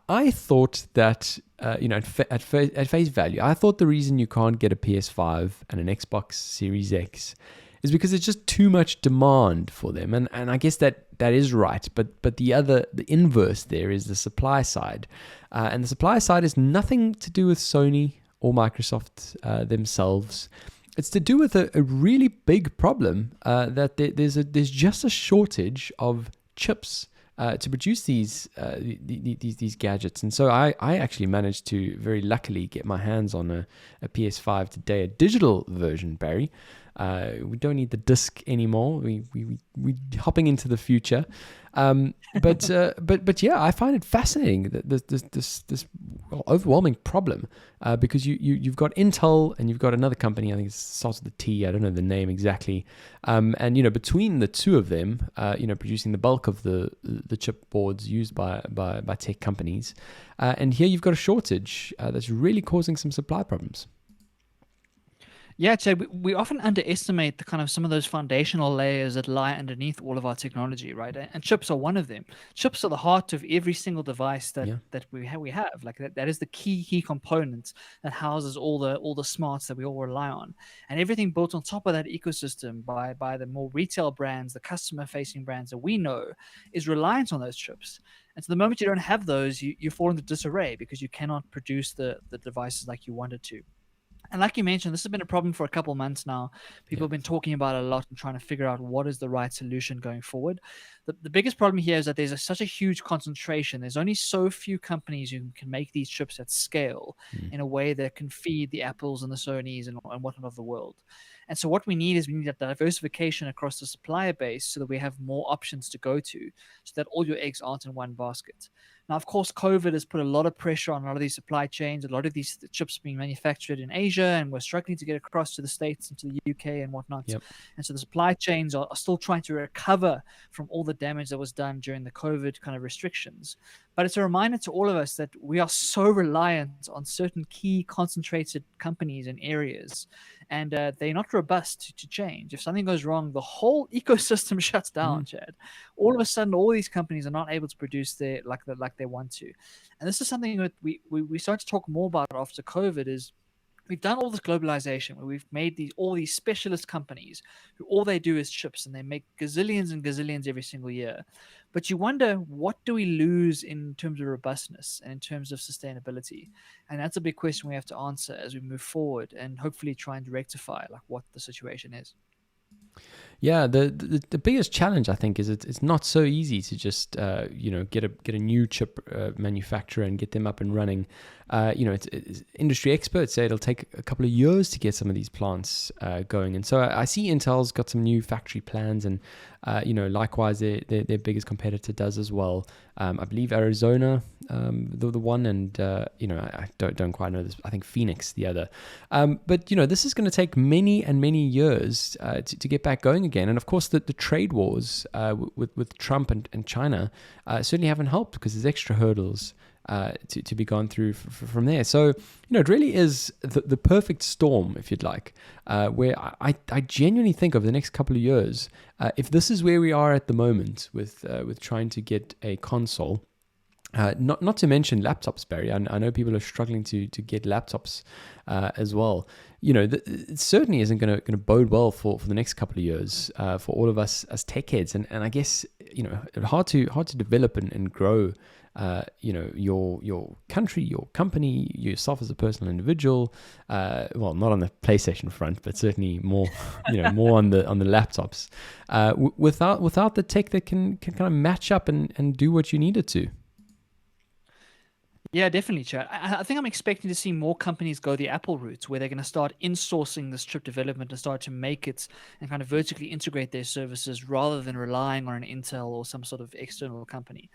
I thought that at face value, I thought the reason you can't get a PS5 and an Xbox Series X is because it's just too much demand for them, and I guess that is right. But the inverse there is the supply side, and the supply side is nothing to do with Sony or Microsoft themselves. It's to do with a really big problem that there's just a shortage of chips to produce these gadgets. And so I actually managed to very luckily get my hands on a PS5 today, a digital version, Barry. We don't need the disc anymore. We hopping into the future. But yeah, I find it fascinating that this overwhelming problem because you've got Intel and you've got another company. I think it starts with a T. I don't know the name exactly. And between the two of them, producing the bulk of the chip boards used by tech companies, and here you've got a shortage that's really causing some supply problems. Yeah, Chad, we often underestimate the kind of some of those foundational layers that lie underneath all of our technology, right? And chips are one of them. Chips are the heart of every single device that we have. Like that is the key component that houses all the smarts that we all rely on. And everything built on top of that ecosystem by the more retail brands, the customer facing brands that we know is reliant on those chips. And so the moment you don't have those, you fall into disarray because you cannot produce the devices like you wanted to. And like you mentioned, this has been a problem for a couple months now. People Yeah. have been talking about it a lot and trying to figure out what is the right solution going forward. The biggest problem here is that there's such a huge concentration. There's only so few companies who can make these chips at scale in a way that can feed the Apples and the Sonys and whatnot of the world. And so what we need a diversification across the supplier base so that we have more options to go to so that all your eggs aren't in one basket. Now, of course, COVID has put a lot of pressure on a lot of these supply chains, a lot of these chips being manufactured in Asia, and we're struggling to get across to the States and to the UK and whatnot. Yep. And so the supply chains are still trying to recover from all the damage that was done during the COVID kind of restrictions. But it's a reminder to all of us that we are so reliant on certain key concentrated companies and areas, and they're not robust to change. If something goes wrong, the whole ecosystem shuts down, Chad. All of a sudden, all these companies are not able to produce like they want to. And this is something that we start to talk more about after COVID is we've done all this globalization where we've made all these specialist companies who all they do is chips and they make gazillions and gazillions every single year. But you wonder, what do we lose in terms of robustness and in terms of sustainability? And that's a big question we have to answer as we move forward and hopefully try and rectify like what the situation is. Yeah, the biggest challenge I think is it's not so easy to just get a new chip manufacturer and get them up and running. industry experts say it'll take a couple of years to get some of these plants going. And so I see Intel's got some new factory plans, and likewise their biggest competitor does as well. I believe Arizona, the one, and I don't quite know this. I think Phoenix, the other. But this is going to take many and many years to get back going again. And of course, the trade wars with Trump and China certainly haven't helped, because there's extra hurdles to be gone through from there. So it really is the perfect storm, if you'd like, where I genuinely think over the next couple of years, if this is where we are at the moment with trying to get a console. Not to mention laptops, Barry. I know people are struggling to get laptops as well. It certainly isn't going to bode well for the next couple of years for all of us as tech heads. And I guess hard to develop and grow. Your country, your company, yourself as a personal individual. Well, not on the PlayStation front, but certainly more more on the laptops. Without the tech that can kind of match up and do what you need it to. Yeah, definitely, Chad. I think I'm expecting to see more companies go the Apple route, where they're going to start insourcing this chip development and start to make it and kind of vertically integrate their services rather than relying on an Intel or some sort of external company.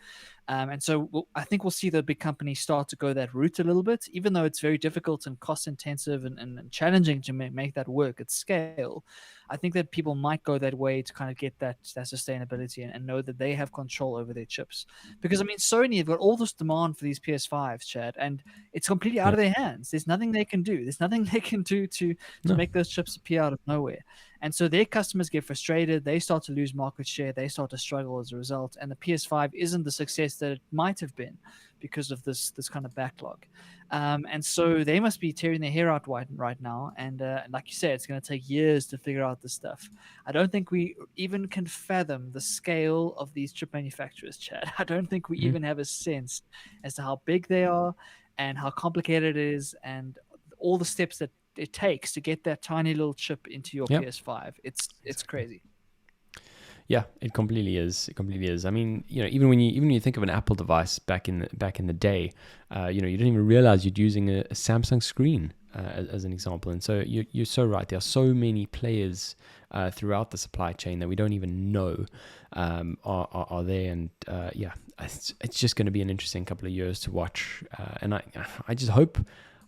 And so I think we'll see the big companies start to go that route a little bit, even though it's very difficult and cost intensive and challenging to make that work at scale. I think that people might go that way to kind of get that sustainability and know that they have control over their chips. Because, I mean, Sony have got all this demand for these PS5s, Chad, and it's completely out of their hands. There's nothing they can do. There's nothing they can do to make those chips appear out of nowhere. And so their customers get frustrated. They start to lose market share. They start to struggle as a result. And the PS5 isn't the success that it might have been because of this kind of backlog. And so they must be tearing their hair out right now. And like you said, it's going to take years to figure out this stuff. I don't think we even can fathom the scale of these chip manufacturers, Chad. I don't think we even have a sense as to how big they are and how complicated it is and all the steps that it takes to get that tiny little chip into your PS5. It's crazy. Yeah, it completely is. It completely is. I mean, even when you think of an Apple device back in the day, you didn't even realize you'd using a Samsung screen as an example. And so you're so right. There are so many players throughout the supply chain that we don't even know are there. And it's just going to be an interesting couple of years to watch. And I just hope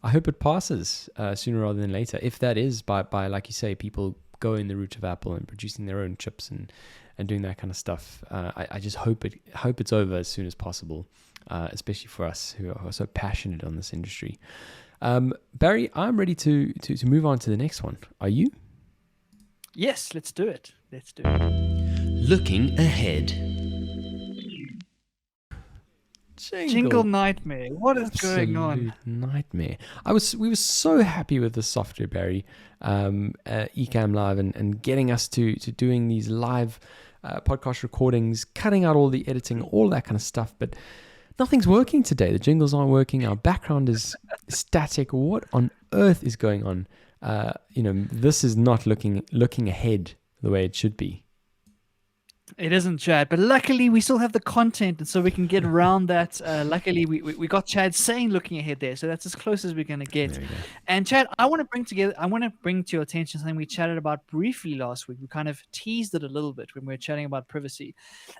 it passes sooner rather than later. If that is by like you say, people going the route of Apple and producing their own chips and doing that kind of stuff. I just hope it's over as soon as possible, especially for us who are so passionate on this industry. Barry, I'm ready to move on to the next one. Are you? Yes, let's do it. Looking ahead. Jingle nightmare. What is going on? Nightmare. We were so happy with the software, Barry, Ecamm Live, and getting us to doing these live podcast recordings, cutting out all the editing, all that kind of stuff. But nothing's working today. The jingles aren't working. Our background is static. What on earth is going on? This is not looking ahead the way it should be. It isn't, Chad, but luckily we still have the content, and so we can get around that. Luckily, we got Chad saying looking ahead there, so that's as close as we're going to get. And Chad, I want to bring to your attention something we chatted about briefly last week. We kind of teased it a little bit when we were chatting about privacy,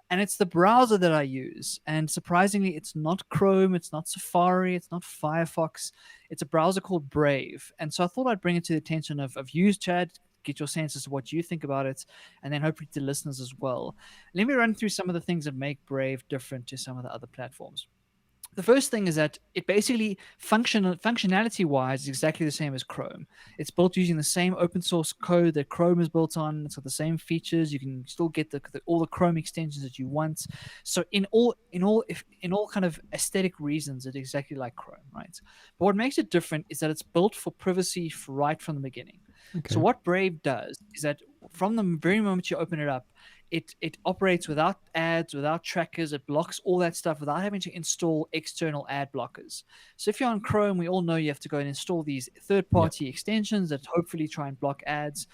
and it's the browser that I use. And surprisingly, it's not Chrome, it's not Safari, it's not Firefox. It's a browser called Brave. And so I thought I'd bring it to the attention of you, Chad. Get your sense as to what you think about it, and then hopefully to listeners as well. Let me run through some of the things that make Brave different to some of the other platforms. The first thing is that it basically functionality-wise is exactly the same as Chrome. It's built using the same open source code that Chrome is built on. It's got the same features. You can still get all the Chrome extensions that you want. So in all kind of aesthetic reasons, it's exactly like Chrome, right? But what makes it different is that it's built for privacy right from the beginning. Okay. So what Brave does is that from the very moment you open it up, it operates without ads, without trackers. It blocks all that stuff without having to install external ad blockers. So if you're on Chrome, we all know you have to go and install these third-party extensions that hopefully try and block ads.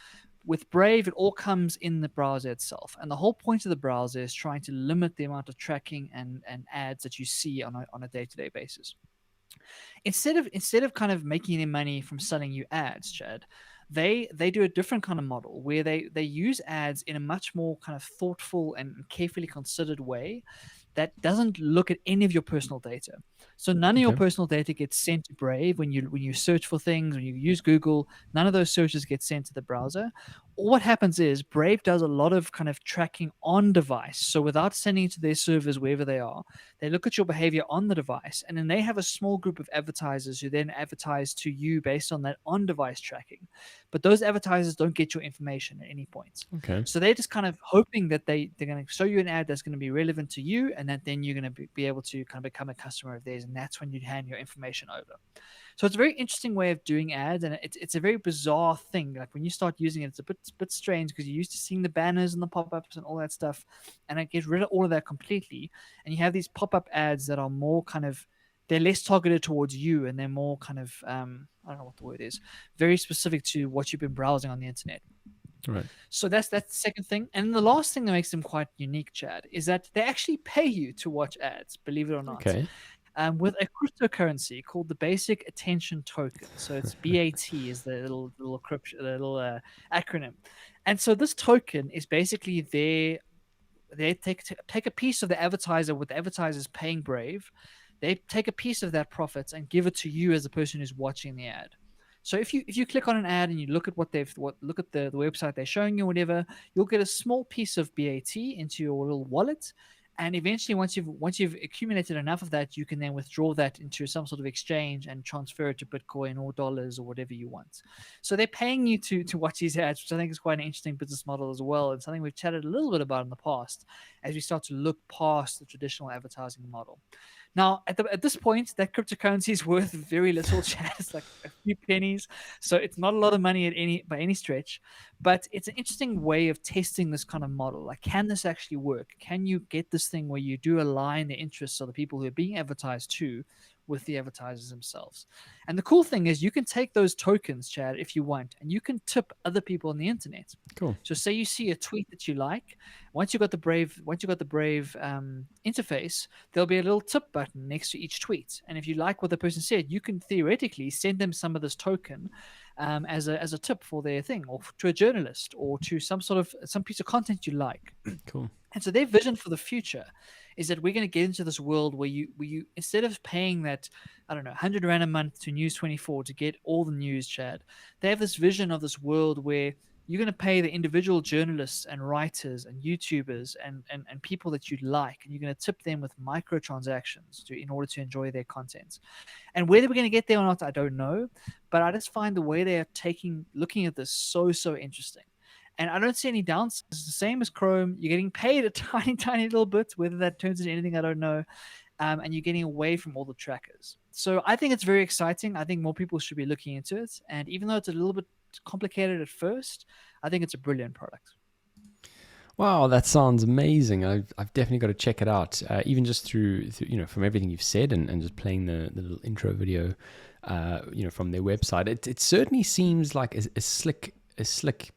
With Brave, it all comes in the browser itself. And the whole point of the browser is trying to limit the amount of tracking and ads that you see on a day-to-day basis. Instead of kind of making their money from selling you ads, Chad, they do a different kind of model where they use ads in a much more kind of thoughtful and carefully considered way that doesn't look at any of your personal data. So none of your Okay. personal data gets sent to Brave when you search for things, when you use Google, none of those searches get sent to the browser. All what happens is Brave does a lot of kind of tracking on device. So without sending it to their servers wherever they are, they look at your behavior on the device, and then they have a small group of advertisers who then advertise to you based on that on device tracking. But those advertisers don't get your information at any point. Okay. So they're just kind of hoping that they're going to show you an ad that's going to be relevant to you, and that then you're going to be able to kind of become a customer of theirs, and that's when you hand your information over. So it's a very interesting way of doing ads, and it's a very bizarre thing. Like when you start using it, it's a bit strange because you're used to seeing the banners and the pop-ups and all that stuff, and it gets rid of all of that completely. And you have these pop-up ads that are more kind of, they're less targeted towards you, and they're more kind of I don't know what the word is, very specific to what you've been browsing on the internet. Right. So that's the second thing. And the last thing that makes them quite unique, Chad, is that they actually pay you to watch ads, believe it or not, Okay. with a cryptocurrency called the Basic Attention Token. So it's BAT is the little acronym. And so this token is basically they take a piece of the advertiser, with the advertisers paying Brave. They take a piece of that profits and give it to you as the person who's watching the ad. So if you click on an ad and you look at look at the website they're showing you, or whatever, you'll get a small piece of BAT into your little wallet, and eventually once you've accumulated enough of that, you can then withdraw that into some sort of exchange and transfer it to Bitcoin or dollars or whatever you want. So they're paying you to watch these ads, which I think is quite an interesting business model as well, and something we've chatted a little bit about in the past as we start to look past the traditional advertising model. Now, at this point, that cryptocurrency is worth very little, Chad. It's like a few pennies, so it's not a lot of money by any stretch. But it's an interesting way of testing this kind of model. Like, can this actually work? Can you get this thing where you do align the interests of the people who are being advertised to with the advertisers themselves? And the cool thing is, you can take those tokens, Chad, if you want, and you can tip other people on the internet. Cool. So, say you see a tweet that you like. Once you got the Brave interface, there'll be a little tip button next to each tweet. And if you like what the person said, you can theoretically send them some of this token as a tip for their thing, or to a journalist, or to some piece of content you like. Cool. And so their vision for the future is that we're going to get into this world where you instead of paying that, I don't know, 100 Rand a month to News 24 to get all the news, Chad, they have this vision of this world where you're going to pay the individual journalists and writers and YouTubers and people that you like, and you're going to tip them with microtransactions in order to enjoy their content. And whether we're going to get there or not, I don't know. But I just find the way they are looking at this so interesting. And I don't see any downsides. It's the same as Chrome. You're getting paid a tiny little bit. Whether that turns into anything, I don't know. And you're getting away from all the trackers. So I think it's very exciting. I think more people should be looking into it. And even though it's a little bit complicated at first, I think it's a brilliant product. Wow, that sounds amazing. I've definitely got to check it out. Even just through from everything you've said and just playing the little intro video, from their website, it certainly seems like a slick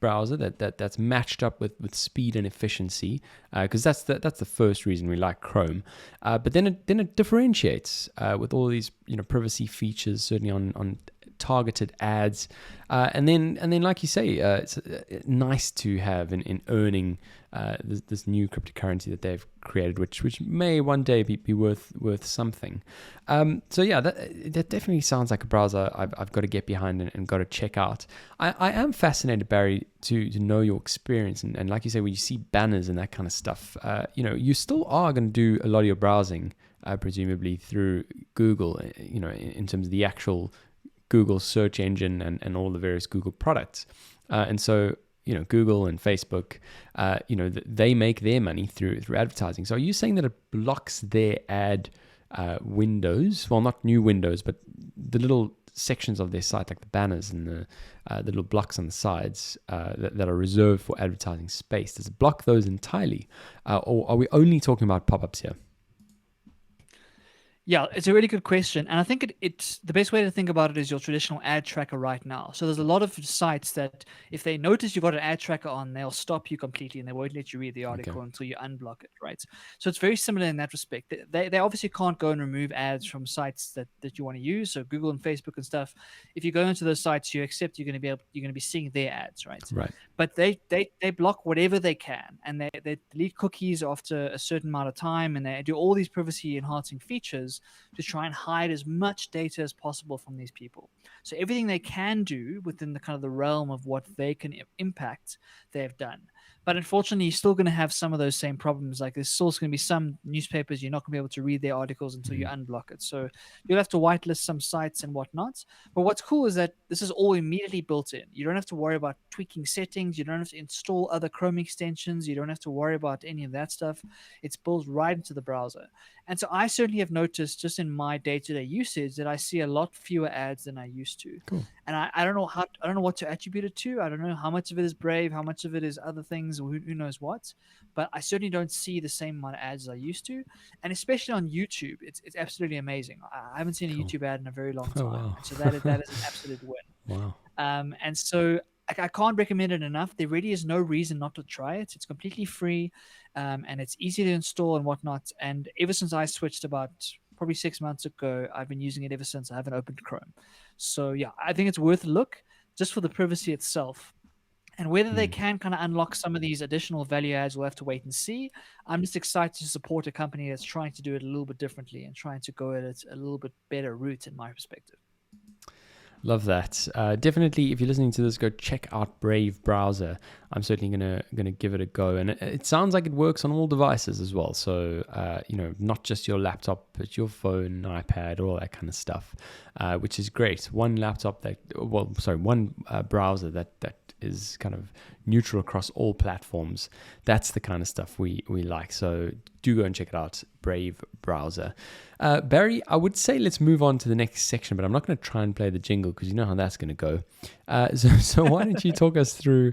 browser that's matched up with speed and efficiency, because that's the first reason we like Chrome. But then it differentiates with all these privacy features, certainly on targeted ads, and then like you say, it's nice to have in earning this new cryptocurrency that they've created, which may one day be worth something. So yeah, that definitely sounds like a browser I've got to get behind and got to check out. I am fascinated, Barry, to know your experience, and like you say, when you see banners and that kind of stuff, you still are going to do a lot of your browsing, presumably through Google, in terms of the actual Google search engine and all the various Google products. And so, Google and Facebook, they make their money through advertising. So are you saying that it blocks their ad windows? Well, not new windows, but the little sections of their site, like the banners and the little blocks on the sides that are reserved for advertising space. Does it block those entirely? Or are we only talking about pop-ups here? Yeah, it's a really good question. And I think it's the best way to think about it is your traditional ad tracker right now. So there's a lot of sites that if they notice you've got an ad tracker on, they'll stop you completely and they won't let you read the Okay. article until you unblock it, right? So it's very similar in that respect. They obviously can't go and remove ads from sites that you want to use. So Google and Facebook and stuff, if you go into those sites, you accept you're going to be seeing their ads, right? Right. But they block whatever they can, and they delete cookies after a certain amount of time, and they do all these privacy enhancing features to try and hide as much data as possible from these people. So everything they can do within the kind of the realm of what they can impact, they've done. But unfortunately, you're still going to have some of those same problems. Like there's still going to be some newspapers you're not going to be able to read their articles until you unblock it. So you'll have to whitelist some sites and whatnot. But what's cool is that this is all immediately built in. You don't have to worry about tweaking settings. You don't have to install other Chrome extensions. You don't have to worry about any of that stuff. It's built right into the browser. And so I certainly have noticed just in my day-to-day usage that I see a lot fewer ads than I used to. Cool. And I don't know I don't know what to attribute it to. I don't know how much of it is Brave, how much of it is other things, or who knows what. But I certainly don't see the same amount of ads as I used to. And especially on YouTube, it's absolutely amazing. I haven't seen a Cool. YouTube ad in a very long Oh, time. wow. And so that is an absolute win. Wow. And so I can't recommend it enough. There really is no reason not to try it. It's completely free, and it's easy to install and whatnot. And ever since I switched about probably 6 months ago, I've been using it ever since. I haven't opened Chrome. So yeah, I think it's worth a look just for the privacy itself. And whether they can kind of unlock some of these additional value adds, we'll have to wait and see. I'm just excited to support a company that's trying to do it a little bit differently and trying to go at it a little bit better route in my perspective. Love that. Definitely, if you're listening to this, go check out Brave browser. I'm certainly gonna give it a go, and it sounds like it works on all devices as well. So not just your laptop, but your phone, iPad, all that kind of stuff, which is great. One browser that is kind of neutral across all platforms. That's the kind of stuff we like. So do go and check it out, Brave browser. Barry, I would say let's move on to the next section, but I'm not going to try and play the jingle because you know how that's going to go. So why don't you talk us through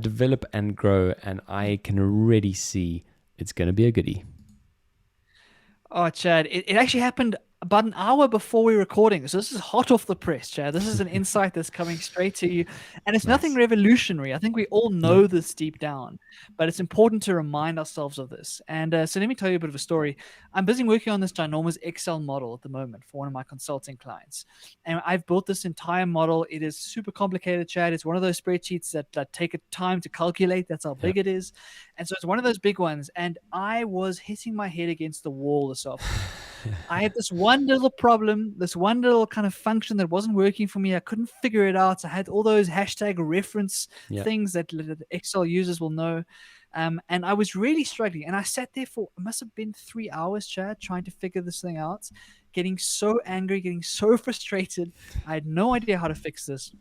develop and grow? And I can already see it's going to be a goodie. Oh, Chad, it actually happened about an hour before we were recording. So this is hot off the press, Chad. This is an insight that's coming straight to you. And it's nothing revolutionary. I think we all know this deep down, but it's important to remind ourselves of this. And so let me tell you a bit of a story. I'm busy working on this ginormous Excel model at the moment for one of my consulting clients. And I've built this entire model. It is super complicated, Chad. It's one of those spreadsheets that take time to calculate. That's how big it is. And so it's one of those big ones. And I was hitting my head against the wall this afternoon. I had this one little problem, this one little kind of function that wasn't working for me. I couldn't figure it out. I had all those hashtag reference things that Excel users will know. And I was really struggling. And I sat there for, it must have been 3 hours, Chad, trying to figure this thing out, getting so angry, getting so frustrated. I had no idea how to fix this.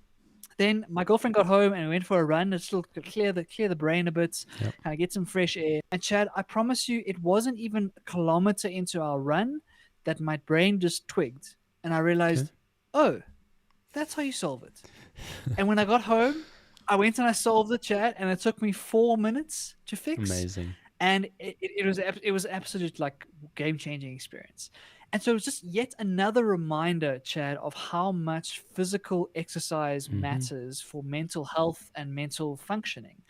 Then my girlfriend got home and we went for a run to still clear the brain a bit, kind of get some fresh air. And Chad, I promise you, it wasn't even a kilometer into our run that my brain just twigged. And I realized, oh, that's how you solve it. And when I got home, I went and I solved the Chad, and it took me 4 minutes to fix. Amazing. And it was absolute like game-changing experience. And so it's just yet another reminder, Chad, of how much physical exercise matters for mental health and mental functioning.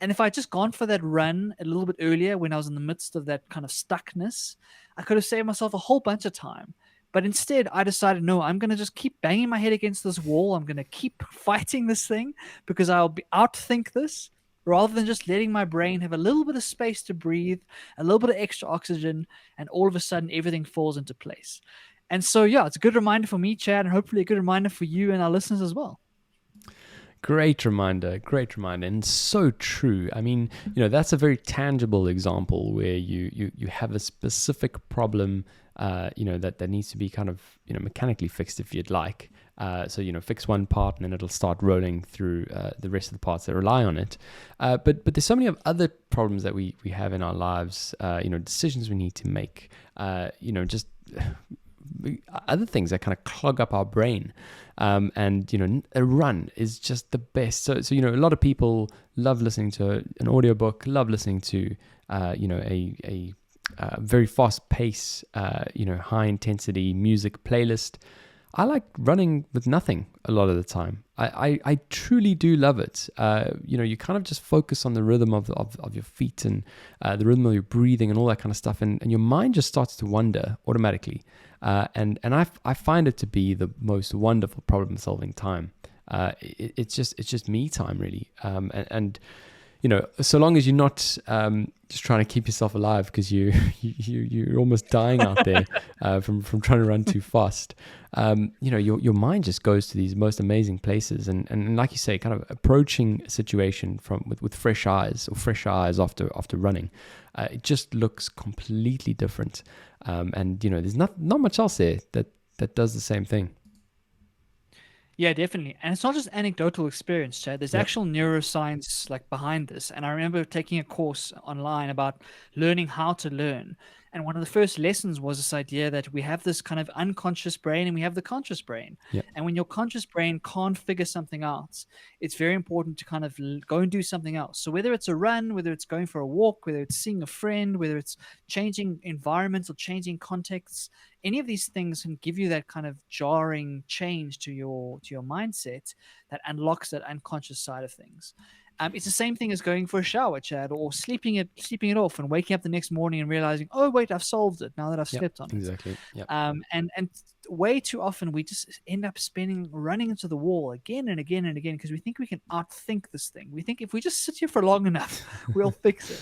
And if I just gone for that run a little bit earlier when I was in the midst of that kind of stuckness, I could have saved myself a whole bunch of time. But instead, I decided, no, I'm going to just keep banging my head against this wall. I'm going to keep fighting this thing because I'll outthink this, rather than just letting my brain have a little bit of space to breathe, a little bit of extra oxygen, and all of a sudden everything falls into place. And so, yeah, it's a good reminder for me, Chad, and hopefully a good reminder for you and our listeners as well. Great reminder, and so true. I mean, that's a very tangible example where you have a specific problem, that needs to be kind of, mechanically fixed if you'd like. So, fix one part and then it'll start rolling through the rest of the parts that rely on it. But there's so many of other problems that we have in our lives, decisions we need to make, just other things that kind of clog up our brain. And, a run is just the best. So a lot of people love listening to an audiobook, love listening to, a very fast pace, high intensity music playlist. I like running with nothing a lot of the time. I truly do love it. You kind of just focus on the rhythm of your feet and the rhythm of your breathing and all that kind of stuff. And your mind just starts to wander automatically. And I find it to be the most wonderful problem solving time. It's just me time, really. And so long as you're not just trying to keep yourself alive because you're almost dying out there from trying to run too fast. Your mind just goes to these most amazing places, and like you say, kind of approaching a situation with fresh eyes after running. It just looks completely different, and there's not much else there that does the same thing. Yeah, definitely. And it's not just anecdotal experience, Chad. There's Yep. actual neuroscience like behind this. And I remember taking a course online about learning how to learn. And one of the first lessons was this idea that we have this kind of unconscious brain and we have the conscious brain. Yep. And when your conscious brain can't figure something out, it's very important to kind of go and do something else. So whether it's a run, whether it's going for a walk, whether it's seeing a friend, whether it's changing environments or changing contexts, any of these things can give you that kind of jarring change to your mindset that unlocks that unconscious side of things. It's the same thing as going for a shower, Chad, or sleeping it off and waking up the next morning and realizing, oh wait, I've solved it now that I've slept on it. Exactly. Yep. And way too often we just end up running into the wall again and again and again because we think we can outthink this thing. We think if we just sit here for long enough, we'll fix it.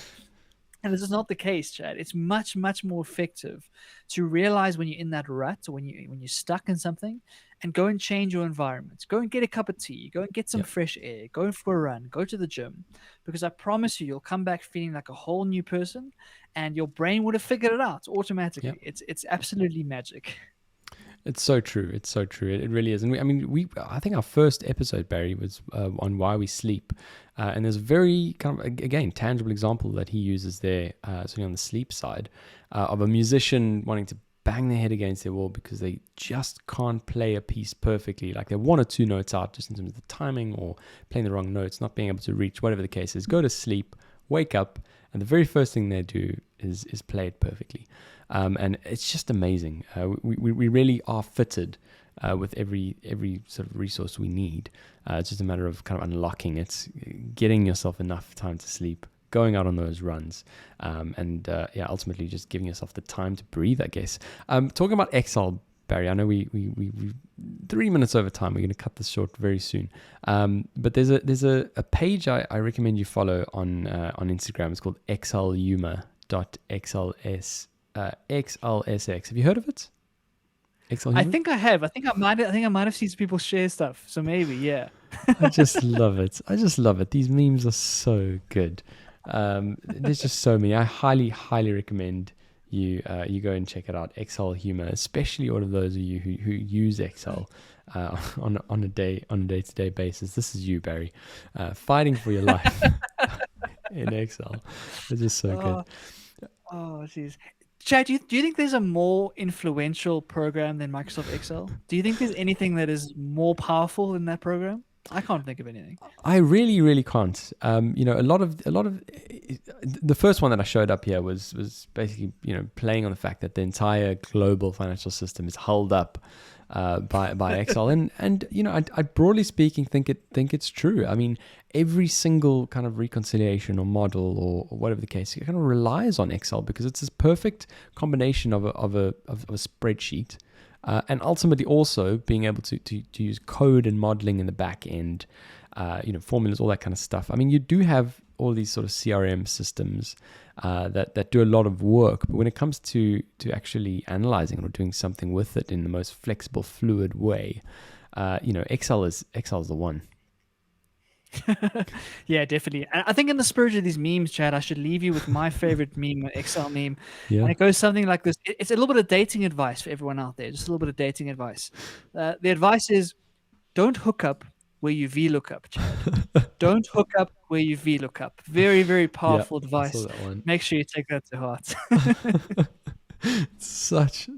And this is not the case, Chad. It's much, much more effective to realize when you're in that rut or when you're stuck in something and go and change your environment. Go and get a cup of tea. Go and get some fresh air. Go for a run. Go to the gym. Because I promise you'll come back feeling like a whole new person and your brain would have figured it out automatically. It's absolutely magic. It's so true. It's so true. It really is. And I think our first episode, Barry, was on why we sleep. And there's a very kind of, again, tangible example that he uses there, certainly on the sleep side, of a musician wanting to bang their head against their wall because they just can't play a piece perfectly. Like they're one or two notes out just in terms of the timing or playing the wrong notes, not being able to reach, whatever the case is. Go to sleep, wake up, and the very first thing they do is play it perfectly. And it's just amazing. We really are fitted with every sort of resource we need. It's just a matter of kind of unlocking it, getting yourself enough time to sleep, going out on those runs, and ultimately just giving yourself the time to breathe, I guess. Talking about Exhale, Barry, I know we 3 minutes over time. We're going to cut this short very soon. But there's a page I recommend you follow on Instagram. It's called exhalehuma.xls. XLSX. Have you heard of it? I think I have. I think I might have seen some people share stuff. So maybe, yeah. I just love it. These memes are so good. There's just so many. I highly recommend you go and check it out. Excel Humor, especially all of those of you who use Excel on a day-to-day basis. This is you, Barry, fighting for your life in Excel. It's just so good. Oh, jeez. Chad, do you think there's a more influential program than Microsoft Excel? Do you think there's anything that is more powerful in that program? I can't think of anything. I really can't. A lot of the first one that I showed up here was basically playing on the fact that the entire global financial system is held up by Excel, and I broadly speaking think it's true. I mean, every single kind of reconciliation or model or whatever the case, it kind of relies on Excel because it's this perfect combination of a spreadsheet, and ultimately also being able to use code and modeling in the back end, formulas, all that kind of stuff. I mean, you do have all these sort of CRM systems that do a lot of work, but when it comes to actually analyzing or doing something with it in the most flexible, fluid way, Excel is the one. Yeah, definitely. And I think in the spirit of these memes, Chad, I should leave you with my favorite meme, Excel meme. Yeah. And it goes something like this. It's a little bit of dating advice for everyone out there. Just a little bit of dating advice. The advice is, don't hook up where you VLOOKUP, Chad. Don't hook up where you VLOOKUP. Very, very powerful advice. I saw that one. Make sure you take that to heart. Such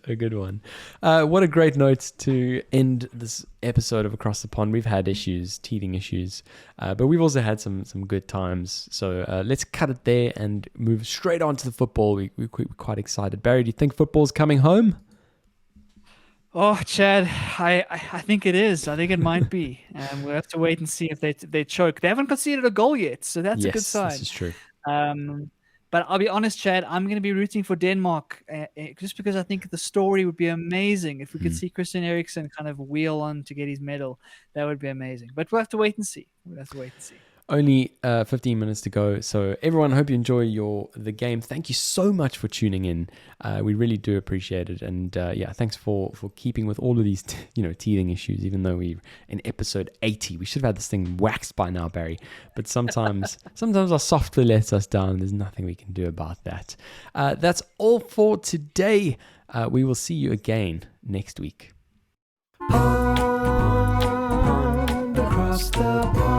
a good one. What a great note to end this episode of Across the Pond. We've had issues, teething issues, but we've also had some good times. So let's cut it there and move straight on to the football. We're quite excited. Barry, do you think football's coming home? Oh, Chad, I think it is. I think it might be. We'll have to wait and see if they choke. They haven't conceded a goal yet, so that's a good sign. This is true. But I'll be honest, Chad, I'm going to be rooting for Denmark just because I think the story would be amazing. If we could see Christian Eriksen kind of wheel on to get his medal, that would be amazing. But we'll have to wait and see. Only 15 minutes to go. So everyone, I hope you enjoy the game. Thank you so much for tuning in. We really do appreciate it. And thanks for keeping with all of these teething issues, even though we're in episode 80. We should have had this thing waxed by now, Barry. But sometimes our software lets us down. There's nothing we can do about that. That's all for today. We will see you again next week. Across the pond.